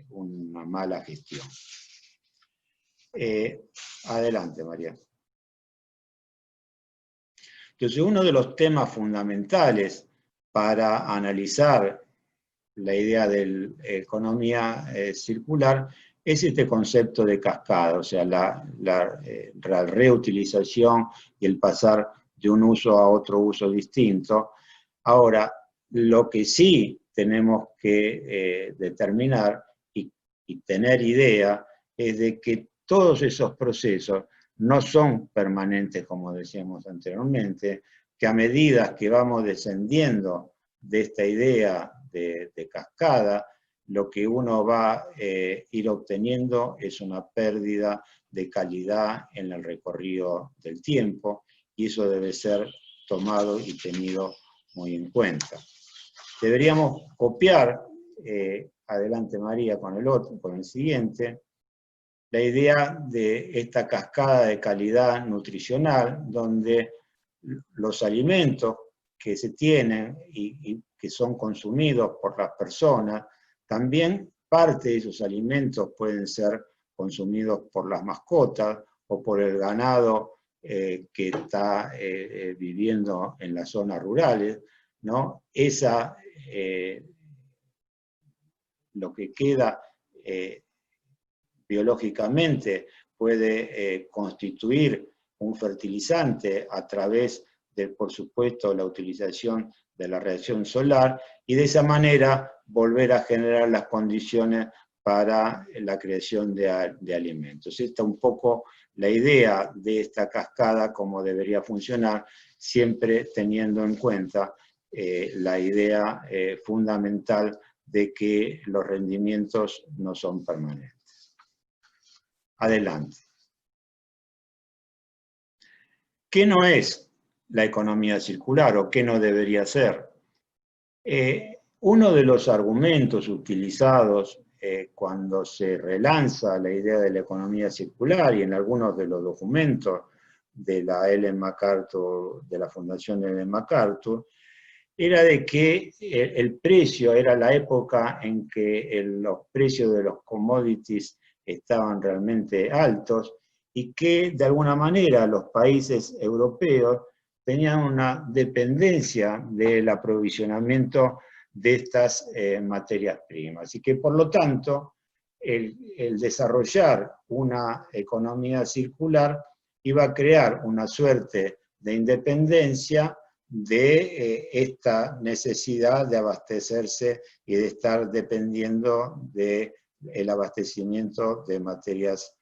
una mala gestión. Adelante, María. Entonces, uno de los temas fundamentales para analizar la idea de la economía circular es este concepto de cascada, o sea, la reutilización y el pasar de un uso a otro uso distinto. Ahora, lo que sí tenemos que determinar y tener idea es de que todos esos procesos no son permanentes, como decíamos anteriormente, que a medida que vamos descendiendo de esta idea de cascada, lo que uno va a ir obteniendo es una pérdida de calidad en el recorrido del tiempo, y eso debe ser tomado y tenido muy en cuenta. Deberíamos copiar, adelante María con el siguiente, la idea de esta cascada de calidad nutricional, donde los alimentos que se tienen y que son consumidos por las personas, también parte de esos alimentos pueden ser consumidos por las mascotas o por el ganado que está viviendo en las zonas rurales, ¿no? Lo que queda biológicamente puede constituir un fertilizante a través de, por supuesto, la utilización de la radiación solar, y de esa manera volver a generar las condiciones para la creación de alimentos. Esta es un poco la idea de esta cascada, cómo debería funcionar, siempre teniendo en cuenta la idea fundamental de que los rendimientos no son permanentes. Adelante. ¿Qué no es la economía circular o qué no debería ser? Uno de los argumentos utilizados cuando se relanza la idea de la economía circular y en algunos de los documentos de la Ellen MacArthur, de la Fundación Ellen MacArthur, era de que el precio era la época en que los precios de los commodities estaban realmente altos y que de alguna manera los países europeos tenían una dependencia del aprovisionamiento de estas materias primas. Y que por lo tanto el desarrollar una economía circular iba a crear una suerte de independencia de esta necesidad de abastecerse y de estar dependiendo del abastecimiento de materias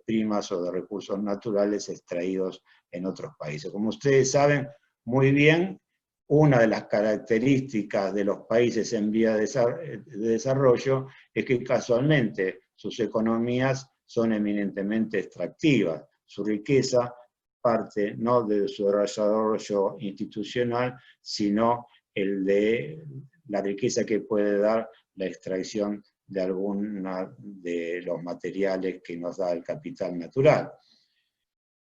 primas o de recursos naturales extraídos en otros países. Como ustedes saben muy bien, una de las características de los países en vía de desarrollo es que casualmente sus economías son eminentemente extractivas. Su riqueza parte no de su desarrollo institucional, sino el de la riqueza que puede dar la extracción de alguna de los materiales que nos da el capital natural.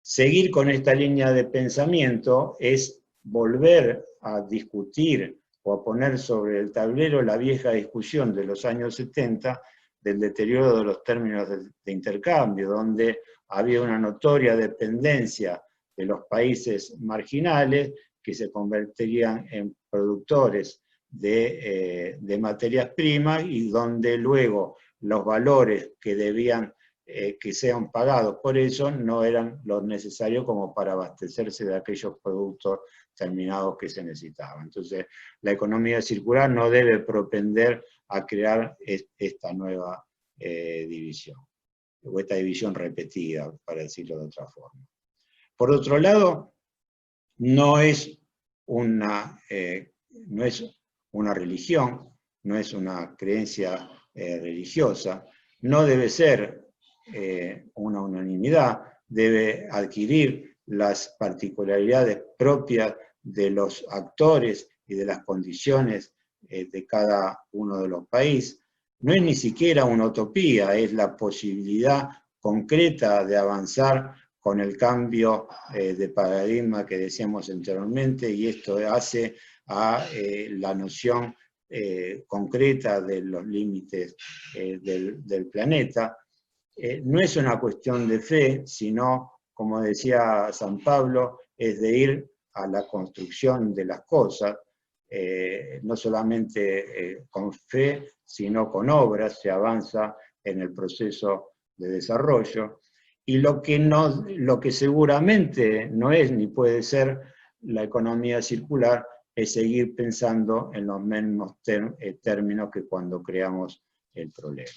Seguir con esta línea de pensamiento es volver a discutir o a poner sobre el tablero la vieja discusión de los años 70 del deterioro de los términos de intercambio, donde había una notoria dependencia de los países marginales que se convertirían en productores de materias primas y donde luego los valores que debían que sean pagados por eso no eran los necesarios como para abastecerse de aquellos productos terminados que se necesitaban. Entonces, la economía circular no debe propender a crear esta nueva división, o esta división repetida, para decirlo de otra forma. Por otro lado, no es una religión, no es una creencia religiosa, no debe ser una unanimidad, debe adquirir las particularidades propias de los actores y de las condiciones de cada uno de los países. No es ni siquiera una utopía, es la posibilidad concreta de avanzar con el cambio de paradigma que decíamos anteriormente, y esto hace a la noción concreta de los límites del planeta. No es una cuestión de fe, sino, como decía San Pablo, es de ir a la construcción de las cosas, no solamente con fe, sino con obras, se avanza en el proceso de desarrollo. Y lo que seguramente no es ni puede ser la economía circular es seguir pensando en los mismos términos que cuando creamos el problema.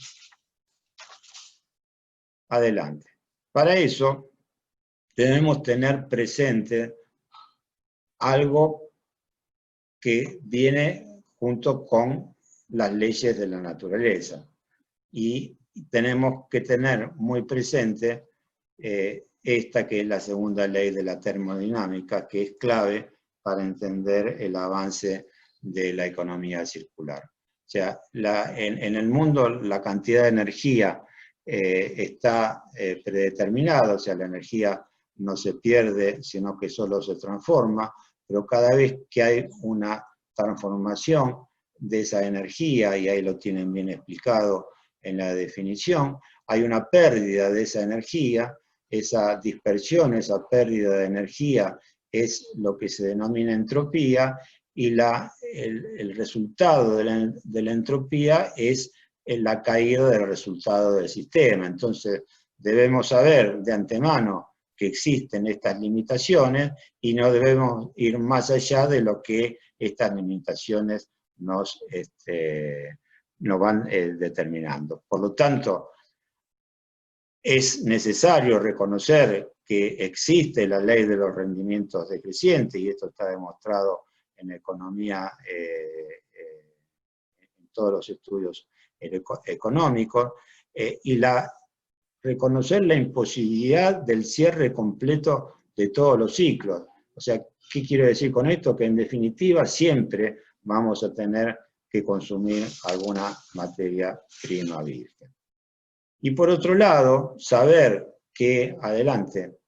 Adelante. Para eso debemos tener presente algo que viene junto con las leyes de la naturaleza. Y tenemos que tener muy presente esta que es la segunda ley de la termodinámica, que es clave para entender el avance de la economía circular. O sea, en el mundo la cantidad de energía está predeterminada, o sea, la energía no se pierde, sino que solo se transforma, pero cada vez que hay una transformación de esa energía, y ahí lo tienen bien explicado en la definición, hay una pérdida de esa energía, esa dispersión, esa pérdida de energía es lo que se denomina entropía, y el resultado de la entropía es la caída del resultado del sistema. Entonces debemos saber de antemano que existen estas limitaciones y no debemos ir más allá de lo que estas limitaciones nos van determinando. Por lo tanto, es necesario reconocer que existe la ley de los rendimientos decrecientes, y esto está demostrado en economía, en todos los estudios económicos, y reconocer la imposibilidad del cierre completo de todos los ciclos. O sea, ¿qué quiero decir con esto? Que en definitiva siempre vamos a tener que consumir alguna materia prima virgen. Y por otro lado, saber que, adelante,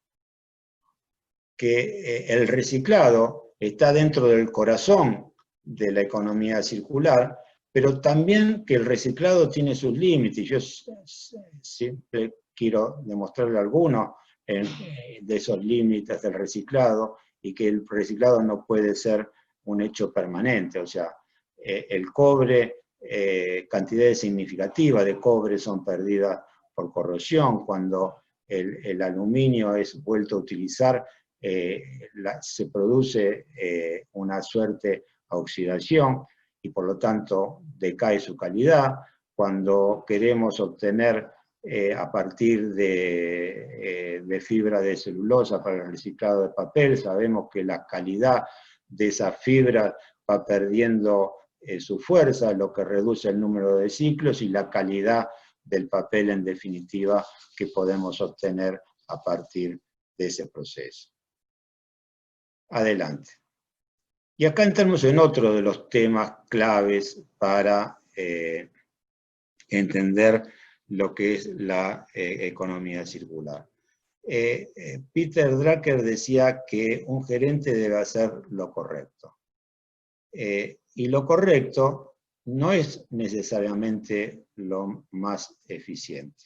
que el reciclado está dentro del corazón de la economía circular, pero también que el reciclado tiene sus límites. Yo siempre quiero demostrarle algunos de esos límites del reciclado, y que el reciclado no puede ser un hecho permanente. O sea, el cobre, cantidades significativas de cobre son perdidas por corrosión. Cuando el aluminio es vuelto a utilizar, se produce una suerte de oxidación y por lo tanto decae su calidad. Cuando queremos obtener a partir de fibra de celulosa para el reciclado de papel, sabemos que la calidad de esa fibra va perdiendo su fuerza, lo que reduce el número de ciclos y la calidad del papel en definitiva que podemos obtener a partir de ese proceso. Adelante. Y acá entramos en otro de los temas claves para entender lo que es la economía circular. Peter Drucker decía que un gerente debe hacer lo correcto. Y lo correcto no es necesariamente lo más eficiente.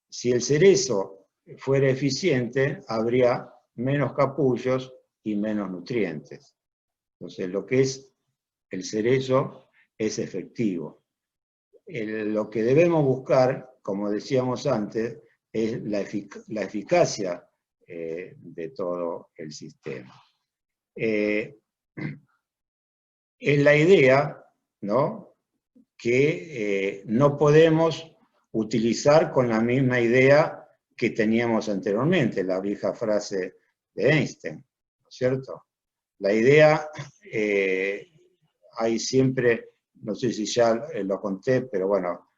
Si el cerezo fuera eficiente, habría menos capullos y menos nutrientes. Entonces, lo que es el cerezo es efectivo. Lo que debemos buscar, como decíamos antes, es la eficacia de todo el sistema. Es la idea, ¿no?, que no podemos utilizar con la misma idea que teníamos anteriormente, la vieja frase de Einstein, ¿no es cierto? La idea, hay siempre, no sé si ya lo conté, pero bueno,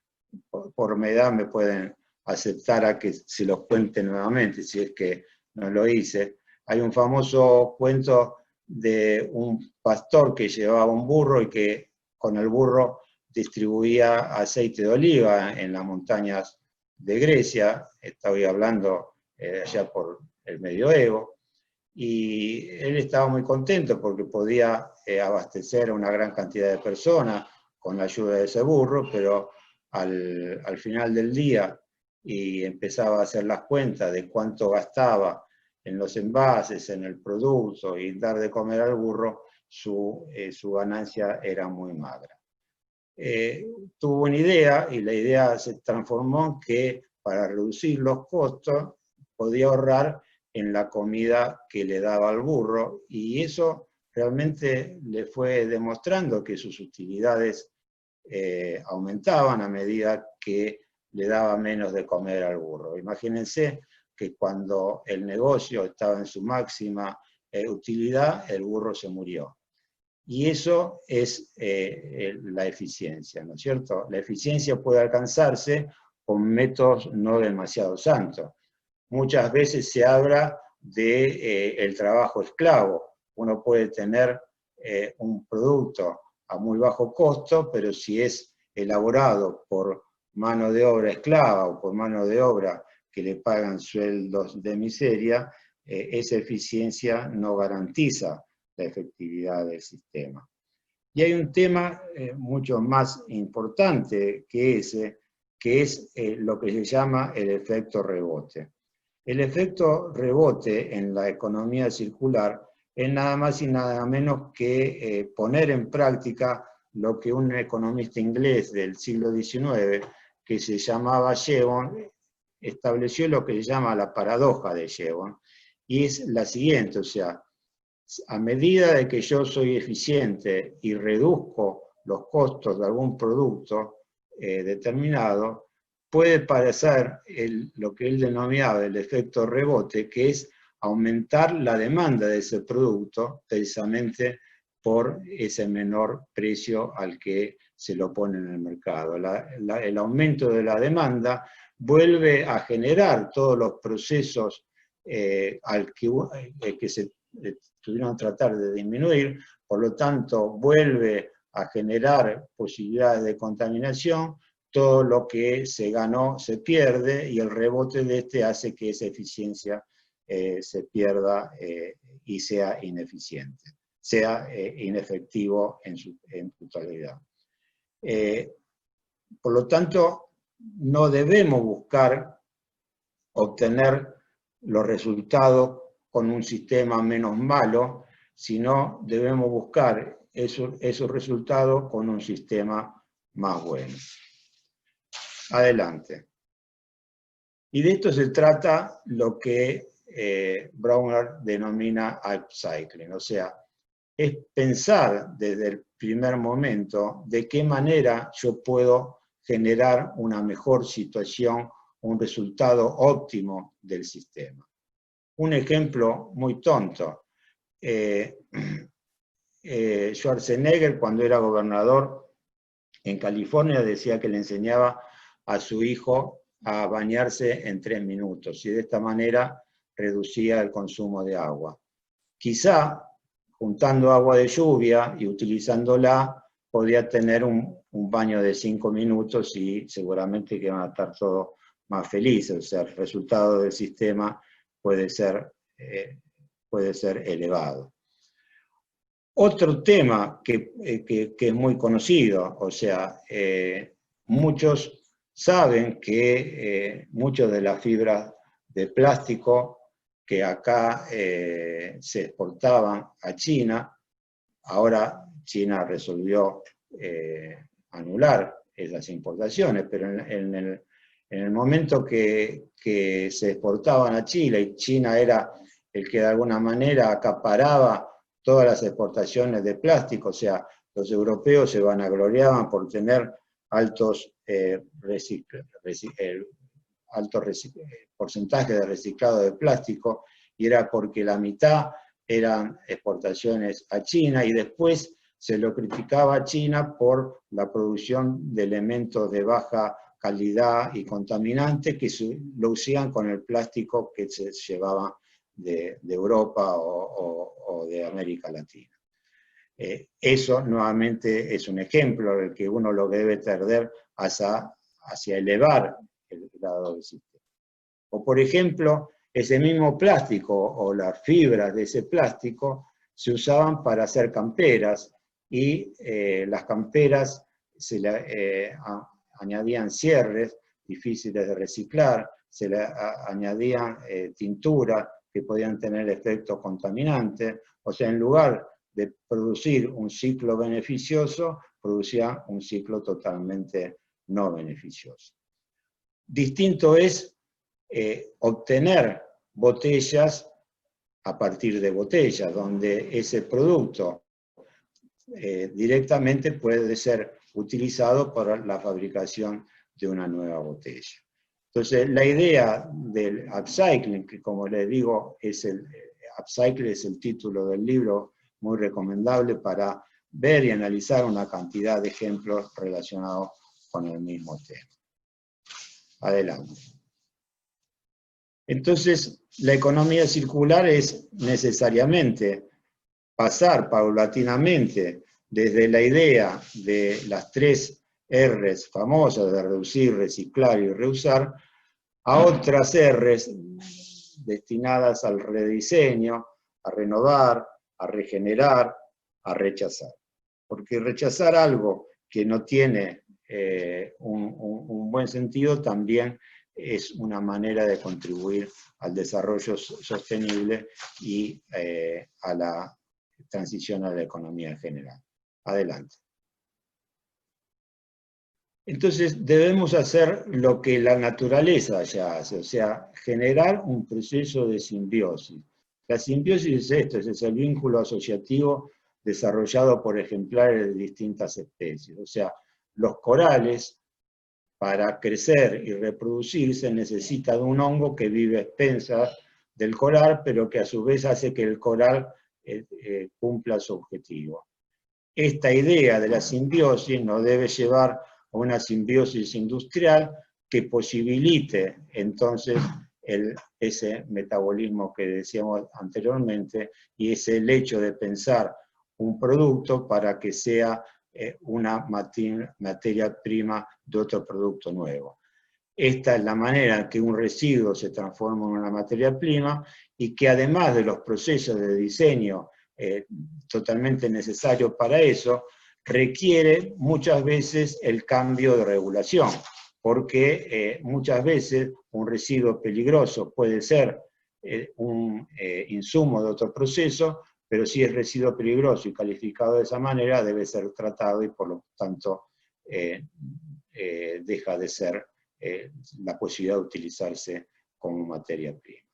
por mi edad me pueden aceptara que se los cuente nuevamente, si es que no lo hice. Hay un famoso cuento de un pastor que llevaba un burro y que con el burro distribuía aceite de oliva en las montañas de Grecia, estoy hablando allá por el medioevo, y él estaba muy contento porque podía abastecer a una gran cantidad de personas con la ayuda de ese burro, pero al final del día y empezaba a hacer las cuentas de cuánto gastaba en los envases, en el producto y dar de comer al burro, su ganancia era muy magra. Tuvo una idea y la idea se transformó en que para reducir los costos podía ahorrar en la comida que le daba al burro, y eso realmente le fue demostrando que sus utilidades aumentaban a medida que le daba menos de comer al burro. Imagínense que cuando el negocio estaba en su máxima utilidad, el burro se murió. Y eso es la eficiencia, ¿no es cierto? La eficiencia puede alcanzarse con métodos no demasiado santos. Muchas veces se habla del trabajo esclavo. Uno puede tener un producto a muy bajo costo, pero si es elaborado por mano de obra esclava o por mano de obra que le pagan sueldos de miseria, esa eficiencia no garantiza la efectividad del sistema. Y hay un tema mucho más importante que ese, que es lo que se llama el efecto rebote. El efecto rebote en la economía circular es nada más y nada menos que poner en práctica lo que un economista inglés del siglo XIX, que se llamaba Jevons, estableció lo que se llama la paradoja de Jevons, y es la siguiente, o sea, a medida de que yo soy eficiente y reduzco los costos de algún producto determinado, puede parecer lo que él denominaba el efecto rebote, que es aumentar la demanda de ese producto precisamente por ese menor precio al que se lo pone en el mercado. El aumento de la demanda vuelve a generar todos los procesos al que se tuvieron que tratar de disminuir, por lo tanto vuelve a generar posibilidades de contaminación, todo lo que se ganó se pierde y el rebote de este hace que esa eficiencia se pierda y sea ineficiente, sea inefectivo en su totalidad. Por lo tanto, no debemos buscar obtener los resultados con un sistema menos malo, sino debemos buscar esos resultados con un sistema más bueno. Adelante. Y de esto se trata lo que Bronner denomina upcycling, o sea, es pensar desde el primer momento de qué manera yo puedo generar una mejor situación, un resultado óptimo del sistema. Un ejemplo muy tonto. Schwarzenegger, cuando era gobernador en California, decía que le enseñaba a su hijo a bañarse en 3 minutos y de esta manera reducía el consumo de agua. Quizá juntando agua de lluvia y utilizándola podía tener un baño de 5 minutos y seguramente que van a estar todos más felices. O sea, el resultado del sistema puede ser elevado. Otro tema que es muy conocido, o sea, muchos saben que muchas de las fibras de plástico que acá se exportaban a China, ahora China resolvió anular esas importaciones, pero en el momento que se exportaban a Chile y China era el que de alguna manera acaparaba todas las exportaciones de plástico, o sea, los europeos se vanagloriaban por tener altos porcentajes de reciclado de plástico, y era porque la mitad eran exportaciones a China, y después se lo criticaba a China por la producción de elementos de baja calidad y contaminante que lo usaban con el plástico que se llevaba de Europa o de América Latina. Eso nuevamente es un ejemplo del que uno lo debe tender hacia elevar el grado del sistema. O por ejemplo, ese mismo plástico o las fibras de ese plástico se usaban para hacer camperas y las camperas se le añadían cierres difíciles de reciclar, se le añadían tinturas que podían tener efectos contaminantes, o sea, en lugar de producir un ciclo beneficioso, producía un ciclo totalmente no beneficioso. Distinto es obtener botellas a partir de botellas, donde ese producto directamente puede ser utilizado para la fabricación de una nueva botella. Entonces, la idea del upcycling, que como les digo, upcycling es el título del libro, muy recomendable para ver y analizar una cantidad de ejemplos relacionados con el mismo tema. Adelante. Entonces, la economía circular es necesariamente pasar paulatinamente desde la idea de las 3 R's famosas de reducir, reciclar y reusar, a otras R's destinadas al rediseño, a renovar, a regenerar, a rechazar. Porque rechazar algo que no tiene un buen sentido también es una manera de contribuir al desarrollo sostenible y a la transición a la economía en general. Adelante. Entonces debemos hacer lo que la naturaleza ya hace, o sea, generar un proceso de simbiosis. La simbiosis es esto, es el vínculo asociativo desarrollado por ejemplares de distintas especies. O sea, los corales, para crecer y reproducirse, necesitan de un hongo que vive a expensas del coral, pero que a su vez hace que el coral cumpla su objetivo. Esta idea de la simbiosis nos debe llevar a una simbiosis industrial que posibilite entonces ese metabolismo que decíamos anteriormente, y es el hecho de pensar un producto para que sea una materia prima de otro producto nuevo. Esta es la manera en que un residuo se transforma en una materia prima y que además de los procesos de diseño totalmente necesarios para eso, requiere muchas veces el cambio de regulación, porque muchas veces un residuo peligroso puede ser un insumo de otro proceso, pero si es residuo peligroso y calificado de esa manera, debe ser tratado y por lo tanto deja de ser la posibilidad de utilizarse como materia prima.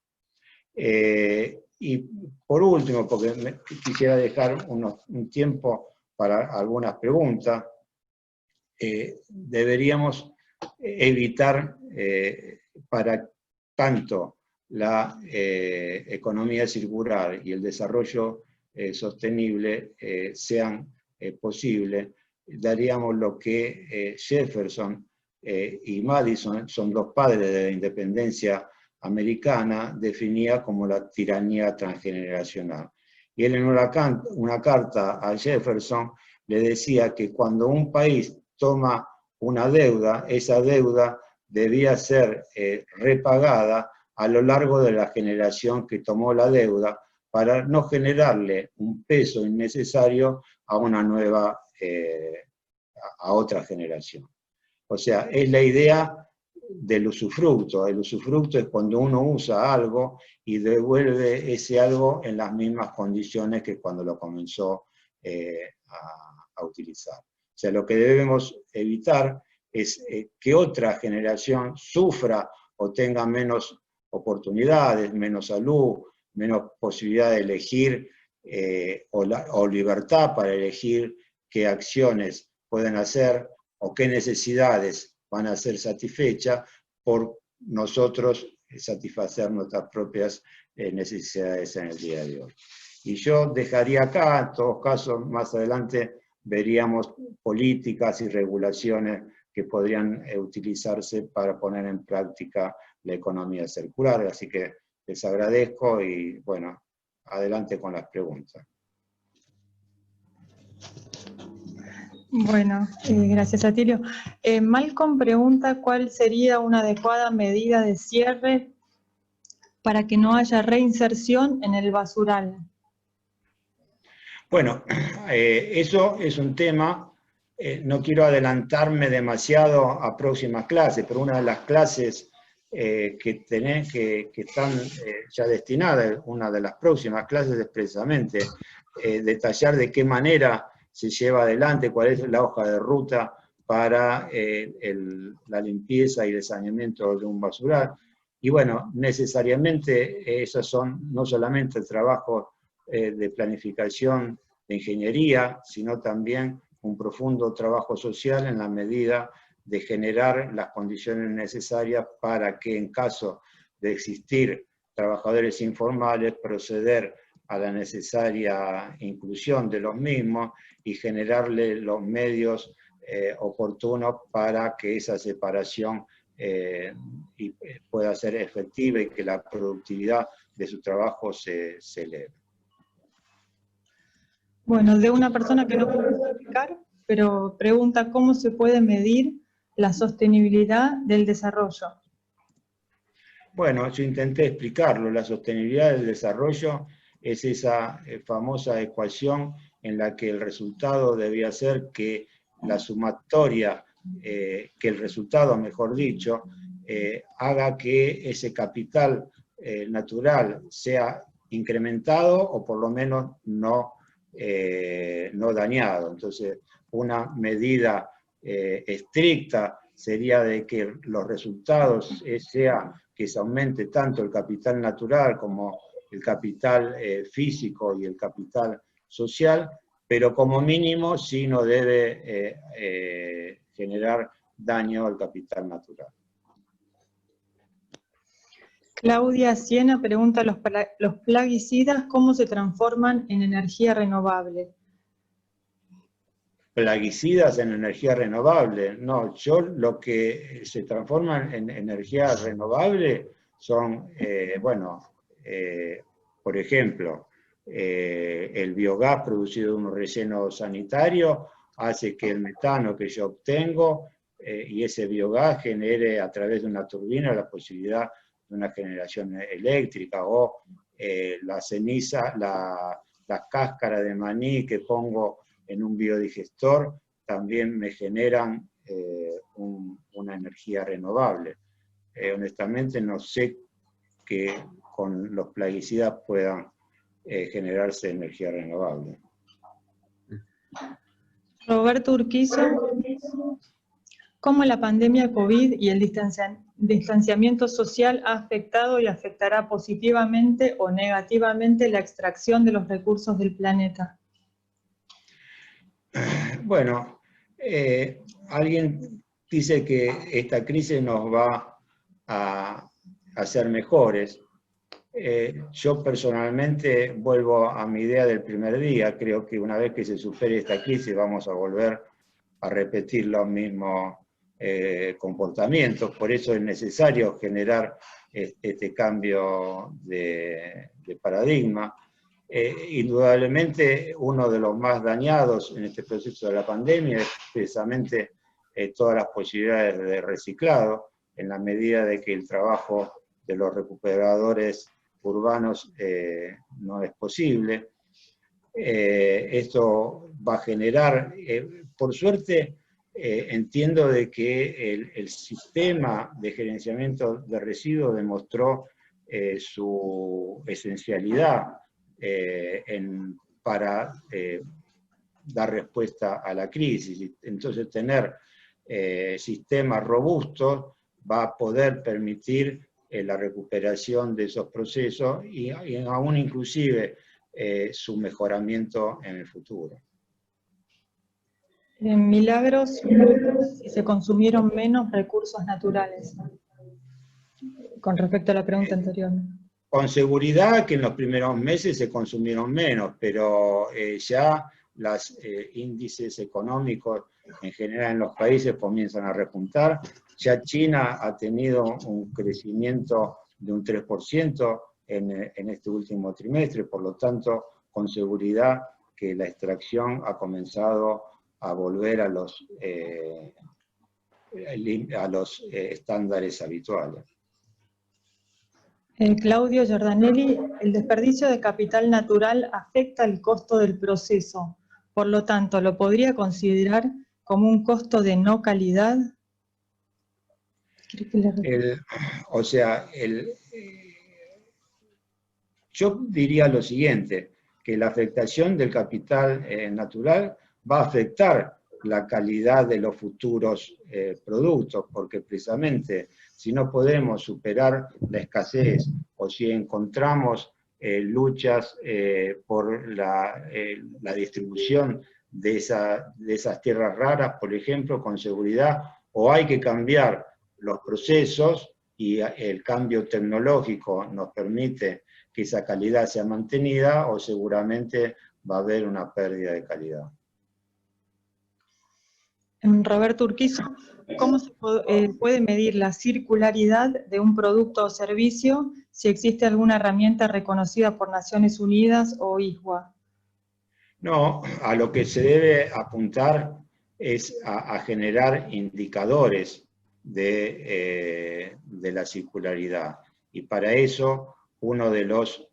Y por último, porque quisiera dejar un tiempo para algunas preguntas, deberíamos evitar para tanto la economía circular y el desarrollo sostenible sean posibles, daríamos lo que Jefferson y Madison, son los padres de la independencia americana, definía como la tiranía transgeneracional. Y él en una carta a Jefferson le decía que cuando un país toma una deuda, esa deuda debía ser repagada a lo largo de la generación que tomó la deuda para no generarle un peso innecesario a una nueva, a otra generación. O sea, es la idea del usufructo. El usufructo es cuando uno usa algo y devuelve ese algo en las mismas condiciones que cuando lo comenzó a utilizar. O sea, lo que debemos evitar es que otra generación sufra o tenga menos oportunidades, menos salud, menos posibilidad de elegir o libertad para elegir qué acciones pueden hacer o qué necesidades van a ser satisfechas por nosotros satisfacer nuestras propias necesidades en el día de hoy. Y yo dejaría acá, en todos casos, más adelante veríamos políticas y regulaciones que podrían utilizarse para poner en práctica la economía circular. Así que les agradezco y bueno, adelante con las preguntas. Bueno, gracias Atilio. Malcolm pregunta cuál sería una adecuada medida de cierre para que no haya reinserción en el basural. Bueno, eso es un tema, no quiero adelantarme demasiado a próximas clases, pero una de las clases que están ya destinadas, una de las próximas clases es precisamente detallar de qué manera se lleva adelante, cuál es la hoja de ruta para la limpieza y el saneamiento de un basural. Y bueno, necesariamente esos son no solamente el trabajo de planificación de ingeniería, sino también un profundo trabajo social en la medida de generar las condiciones necesarias para que en caso de existir trabajadores informales, proceder a la necesaria inclusión de los mismos y generarle los medios oportunos para que esa separación pueda ser efectiva y que la productividad de su trabajo se eleve. Bueno, de una persona que no puede explicar, pero pregunta cómo se puede medir la sostenibilidad del desarrollo. Bueno, yo intenté explicarlo. La sostenibilidad del desarrollo es esa famosa ecuación en la que el resultado debía ser que la sumatoria, que el resultado, mejor dicho, haga que ese capital natural sea incrementado o por lo menos no dañado. Entonces, una medida estricta sería de que los resultados sea que se aumente tanto el capital natural como el capital físico y el capital social, pero como mínimo sí no debe generar daño al capital natural. Claudia Siena pregunta, ¿los plaguicidas cómo se transforman en energía renovable? Plaguicidas en energía renovable. No, lo que se transforma en energía renovable son, por ejemplo, el biogás producido de un relleno sanitario hace que el metano que yo obtengo y ese biogás genere a través de una turbina la posibilidad de una generación eléctrica, o la ceniza, la cáscara de maní que pongo en un biodigestor también me generan una energía renovable. Honestamente no sé que con los plaguicidas puedan generarse energía renovable. Roberto Urquizo, ¿cómo la pandemia COVID y el distanciamiento social ha afectado y afectará positivamente o negativamente la extracción de los recursos del planeta? Bueno, alguien dice que esta crisis nos va a hacer mejores. Yo personalmente vuelvo a mi idea del primer día. Creo que una vez que se supere esta crisis vamos a volver a repetir los mismos comportamientos. Por eso es necesario generar este cambio de paradigma. Indudablemente uno de los más dañados en este proceso de la pandemia es precisamente todas las posibilidades de reciclado, en la medida de que el trabajo de los recuperadores urbanos no es posible. Esto va a generar, por suerte, entiendo de que el sistema de gerenciamiento de residuos demostró su esencialidad para dar respuesta a la crisis. Entonces, tener sistemas robustos va a poder permitir la recuperación de esos procesos y aún inclusive su mejoramiento en el futuro. En Milagros, si se consumieron menos recursos naturales, con respecto a la pregunta anterior. Con seguridad que en los primeros meses se consumieron menos, pero ya los índices económicos en general en los países comienzan a repuntar. Ya China ha tenido un crecimiento de un 3% en este último trimestre, por lo tanto, con seguridad que la extracción ha comenzado a volver a los estándares habituales. Claudio Giordanelli, el desperdicio de capital natural afecta el costo del proceso, por lo tanto, ¿lo podría considerar como un costo de no calidad? Yo diría lo siguiente, que la afectación del capital natural va a afectar la calidad de los futuros productos, porque precisamente si no podemos superar la escasez o si encontramos luchas por la distribución de esas tierras raras, por ejemplo, con seguridad, o hay que cambiar los procesos y el cambio tecnológico nos permite que esa calidad sea mantenida, o seguramente va a haber una pérdida de calidad. Roberto Urquizo, ¿cómo se puede medir la circularidad de un producto o servicio si existe alguna herramienta reconocida por Naciones Unidas o ISWA? No, a lo que se debe apuntar es a generar indicadores de la circularidad. Y para eso, uno de los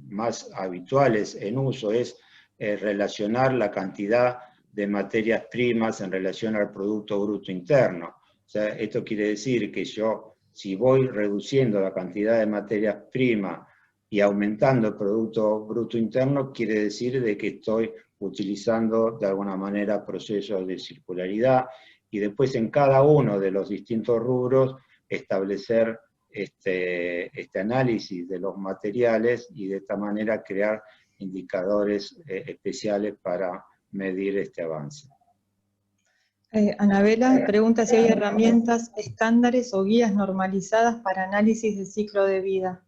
más habituales en uso es relacionar la cantidad de materias primas en relación al Producto Bruto Interno. O sea, esto quiere decir que yo, si voy reduciendo la cantidad de materias primas y aumentando el Producto Bruto Interno, quiere decir de que estoy utilizando de alguna manera procesos de circularidad, y después en cada uno de los distintos rubros establecer este análisis de los materiales y de esta manera crear indicadores especiales para medir este avance. Anabela pregunta si hay herramientas, estándares o guías normalizadas para análisis de ciclo de vida.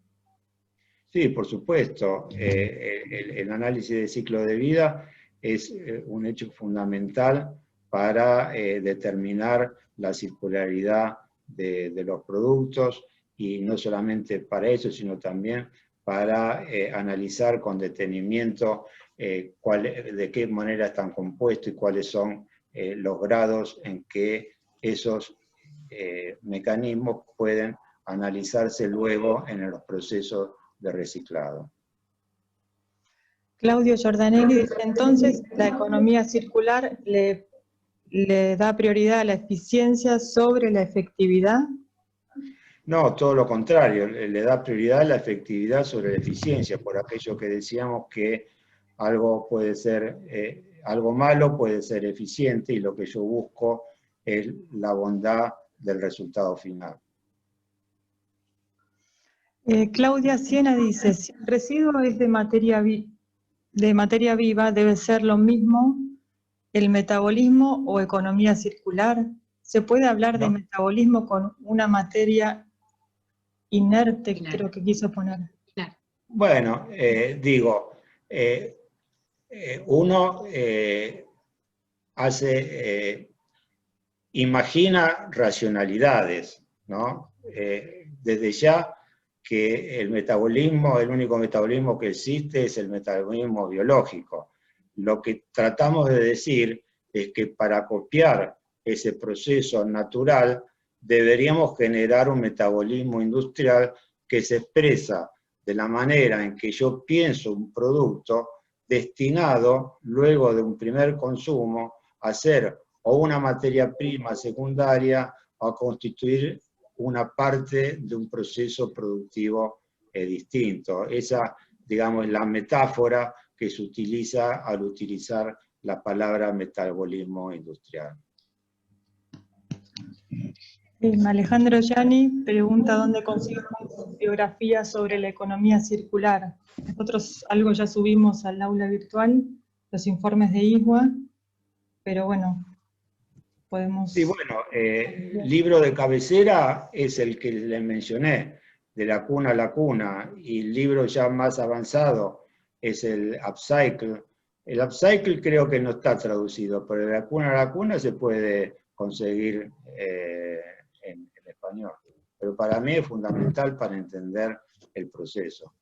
Sí, por supuesto. El análisis de ciclo de vida es un hecho fundamental para determinar la circularidad de los productos, y no solamente para eso, sino también para analizar con detenimiento de qué manera están compuestos y cuáles son los grados en que esos mecanismos pueden analizarse luego en los procesos de reciclado. Claudio Giordanelli dice, entonces, ¿la economía circular le da prioridad a la eficiencia sobre la efectividad? No, todo lo contrario, le da prioridad a la efectividad sobre la eficiencia, por aquello que decíamos que algo puede ser, algo malo puede ser eficiente, y lo que yo busco es la bondad del resultado final. Claudia Siena dice, si el residuo es de materia viva, ¿debe ser lo mismo el metabolismo o economía circular? ¿Se puede hablar de metabolismo con una materia inerte, claro, creo que quiso poner? Claro. Bueno, digo, uno imagina racionalidades, ¿no? Desde ya que el metabolismo, el único metabolismo que existe es el metabolismo biológico. Lo que tratamos de decir es que para copiar ese proceso natural deberíamos generar un metabolismo industrial que se expresa de la manera en que yo pienso un producto destinado, luego de un primer consumo, a ser o una materia prima secundaria o a constituir una parte de un proceso productivo distinto. Esa, digamos, es la metáfora que se utiliza al utilizar la palabra metabolismo industrial. Alejandro Gianni pregunta dónde conseguimos biografías sobre la economía circular. Nosotros algo ya subimos al aula virtual, los informes de ISWA, pero bueno, podemos... Sí, bueno, libro de cabecera es el que les mencioné, De la cuna a la cuna, y el libro ya más avanzado es el Upcycle, El upcycle creo que no está traducido, pero de la cuna a la cuna se puede conseguir en español. Pero para mí es fundamental para entender el proceso.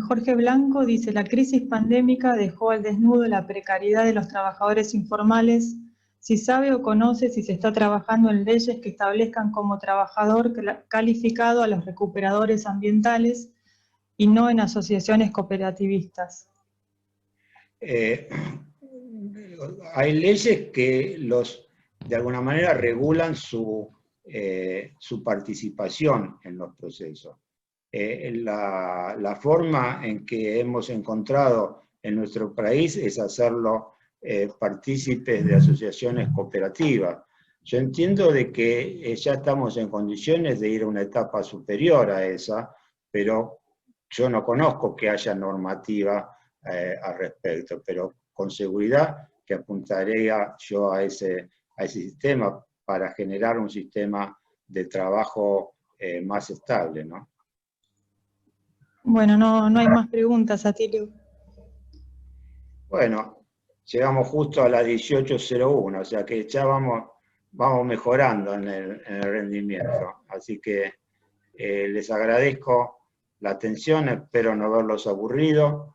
Jorge Blanco dice, la crisis pandémica dejó al desnudo la precariedad de los trabajadores informales. Si sabe o conoce si se está trabajando en leyes que establezcan como trabajador calificado a los recuperadores ambientales y no en asociaciones cooperativistas. Hay leyes que de alguna manera regulan su participación en los procesos. La forma en que hemos encontrado en nuestro país es hacerlo partícipes de asociaciones cooperativas. Yo entiendo de que ya estamos en condiciones de ir a una etapa superior a esa, pero yo no conozco que haya normativa al respecto, pero con seguridad que apuntaría yo a ese sistema para generar un sistema de trabajo más estable, ¿no? Bueno, no hay más preguntas, Atilio. Bueno, llegamos justo a las 18:01, o sea que ya vamos mejorando en el rendimiento. Así que les agradezco la atención, espero no verlos aburridos.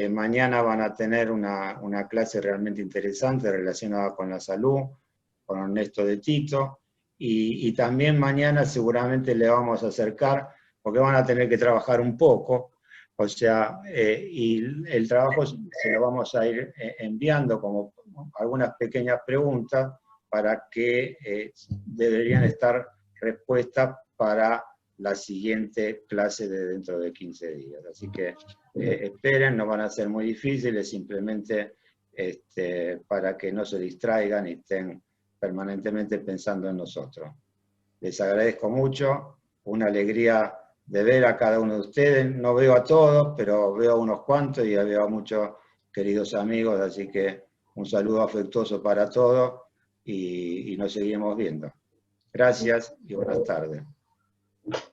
Mañana van a tener una clase realmente interesante relacionada con la salud, con Ernesto de Tito, y también mañana seguramente le vamos a acercar, porque van a tener que trabajar un poco, o sea, y el trabajo se lo vamos a ir enviando como algunas pequeñas preguntas para que deberían estar respuestas para la siguiente clase de dentro de 15 días. Así que esperen, no van a ser muy difíciles, simplemente para que no se distraigan y estén permanentemente pensando en nosotros. Les agradezco mucho, una alegría de ver a cada uno de ustedes. No veo a todos, pero veo a unos cuantos y veo a muchos queridos amigos, así que un saludo afectuoso para todos y nos seguimos viendo. Gracias y buenas tardes.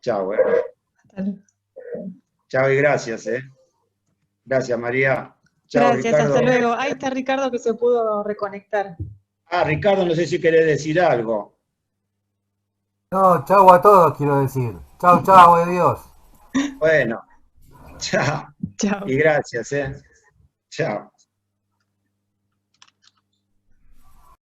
Chao. Chao y gracias. Gracias, María. Chao, gracias, Ricardo. hasta luego. Ahí está Ricardo que se pudo reconectar. Ricardo, no sé si querés decir algo. No, chau a todos, quiero decir. Chau, chau, adiós. Bueno, chao. Chao. Y gracias, Chao.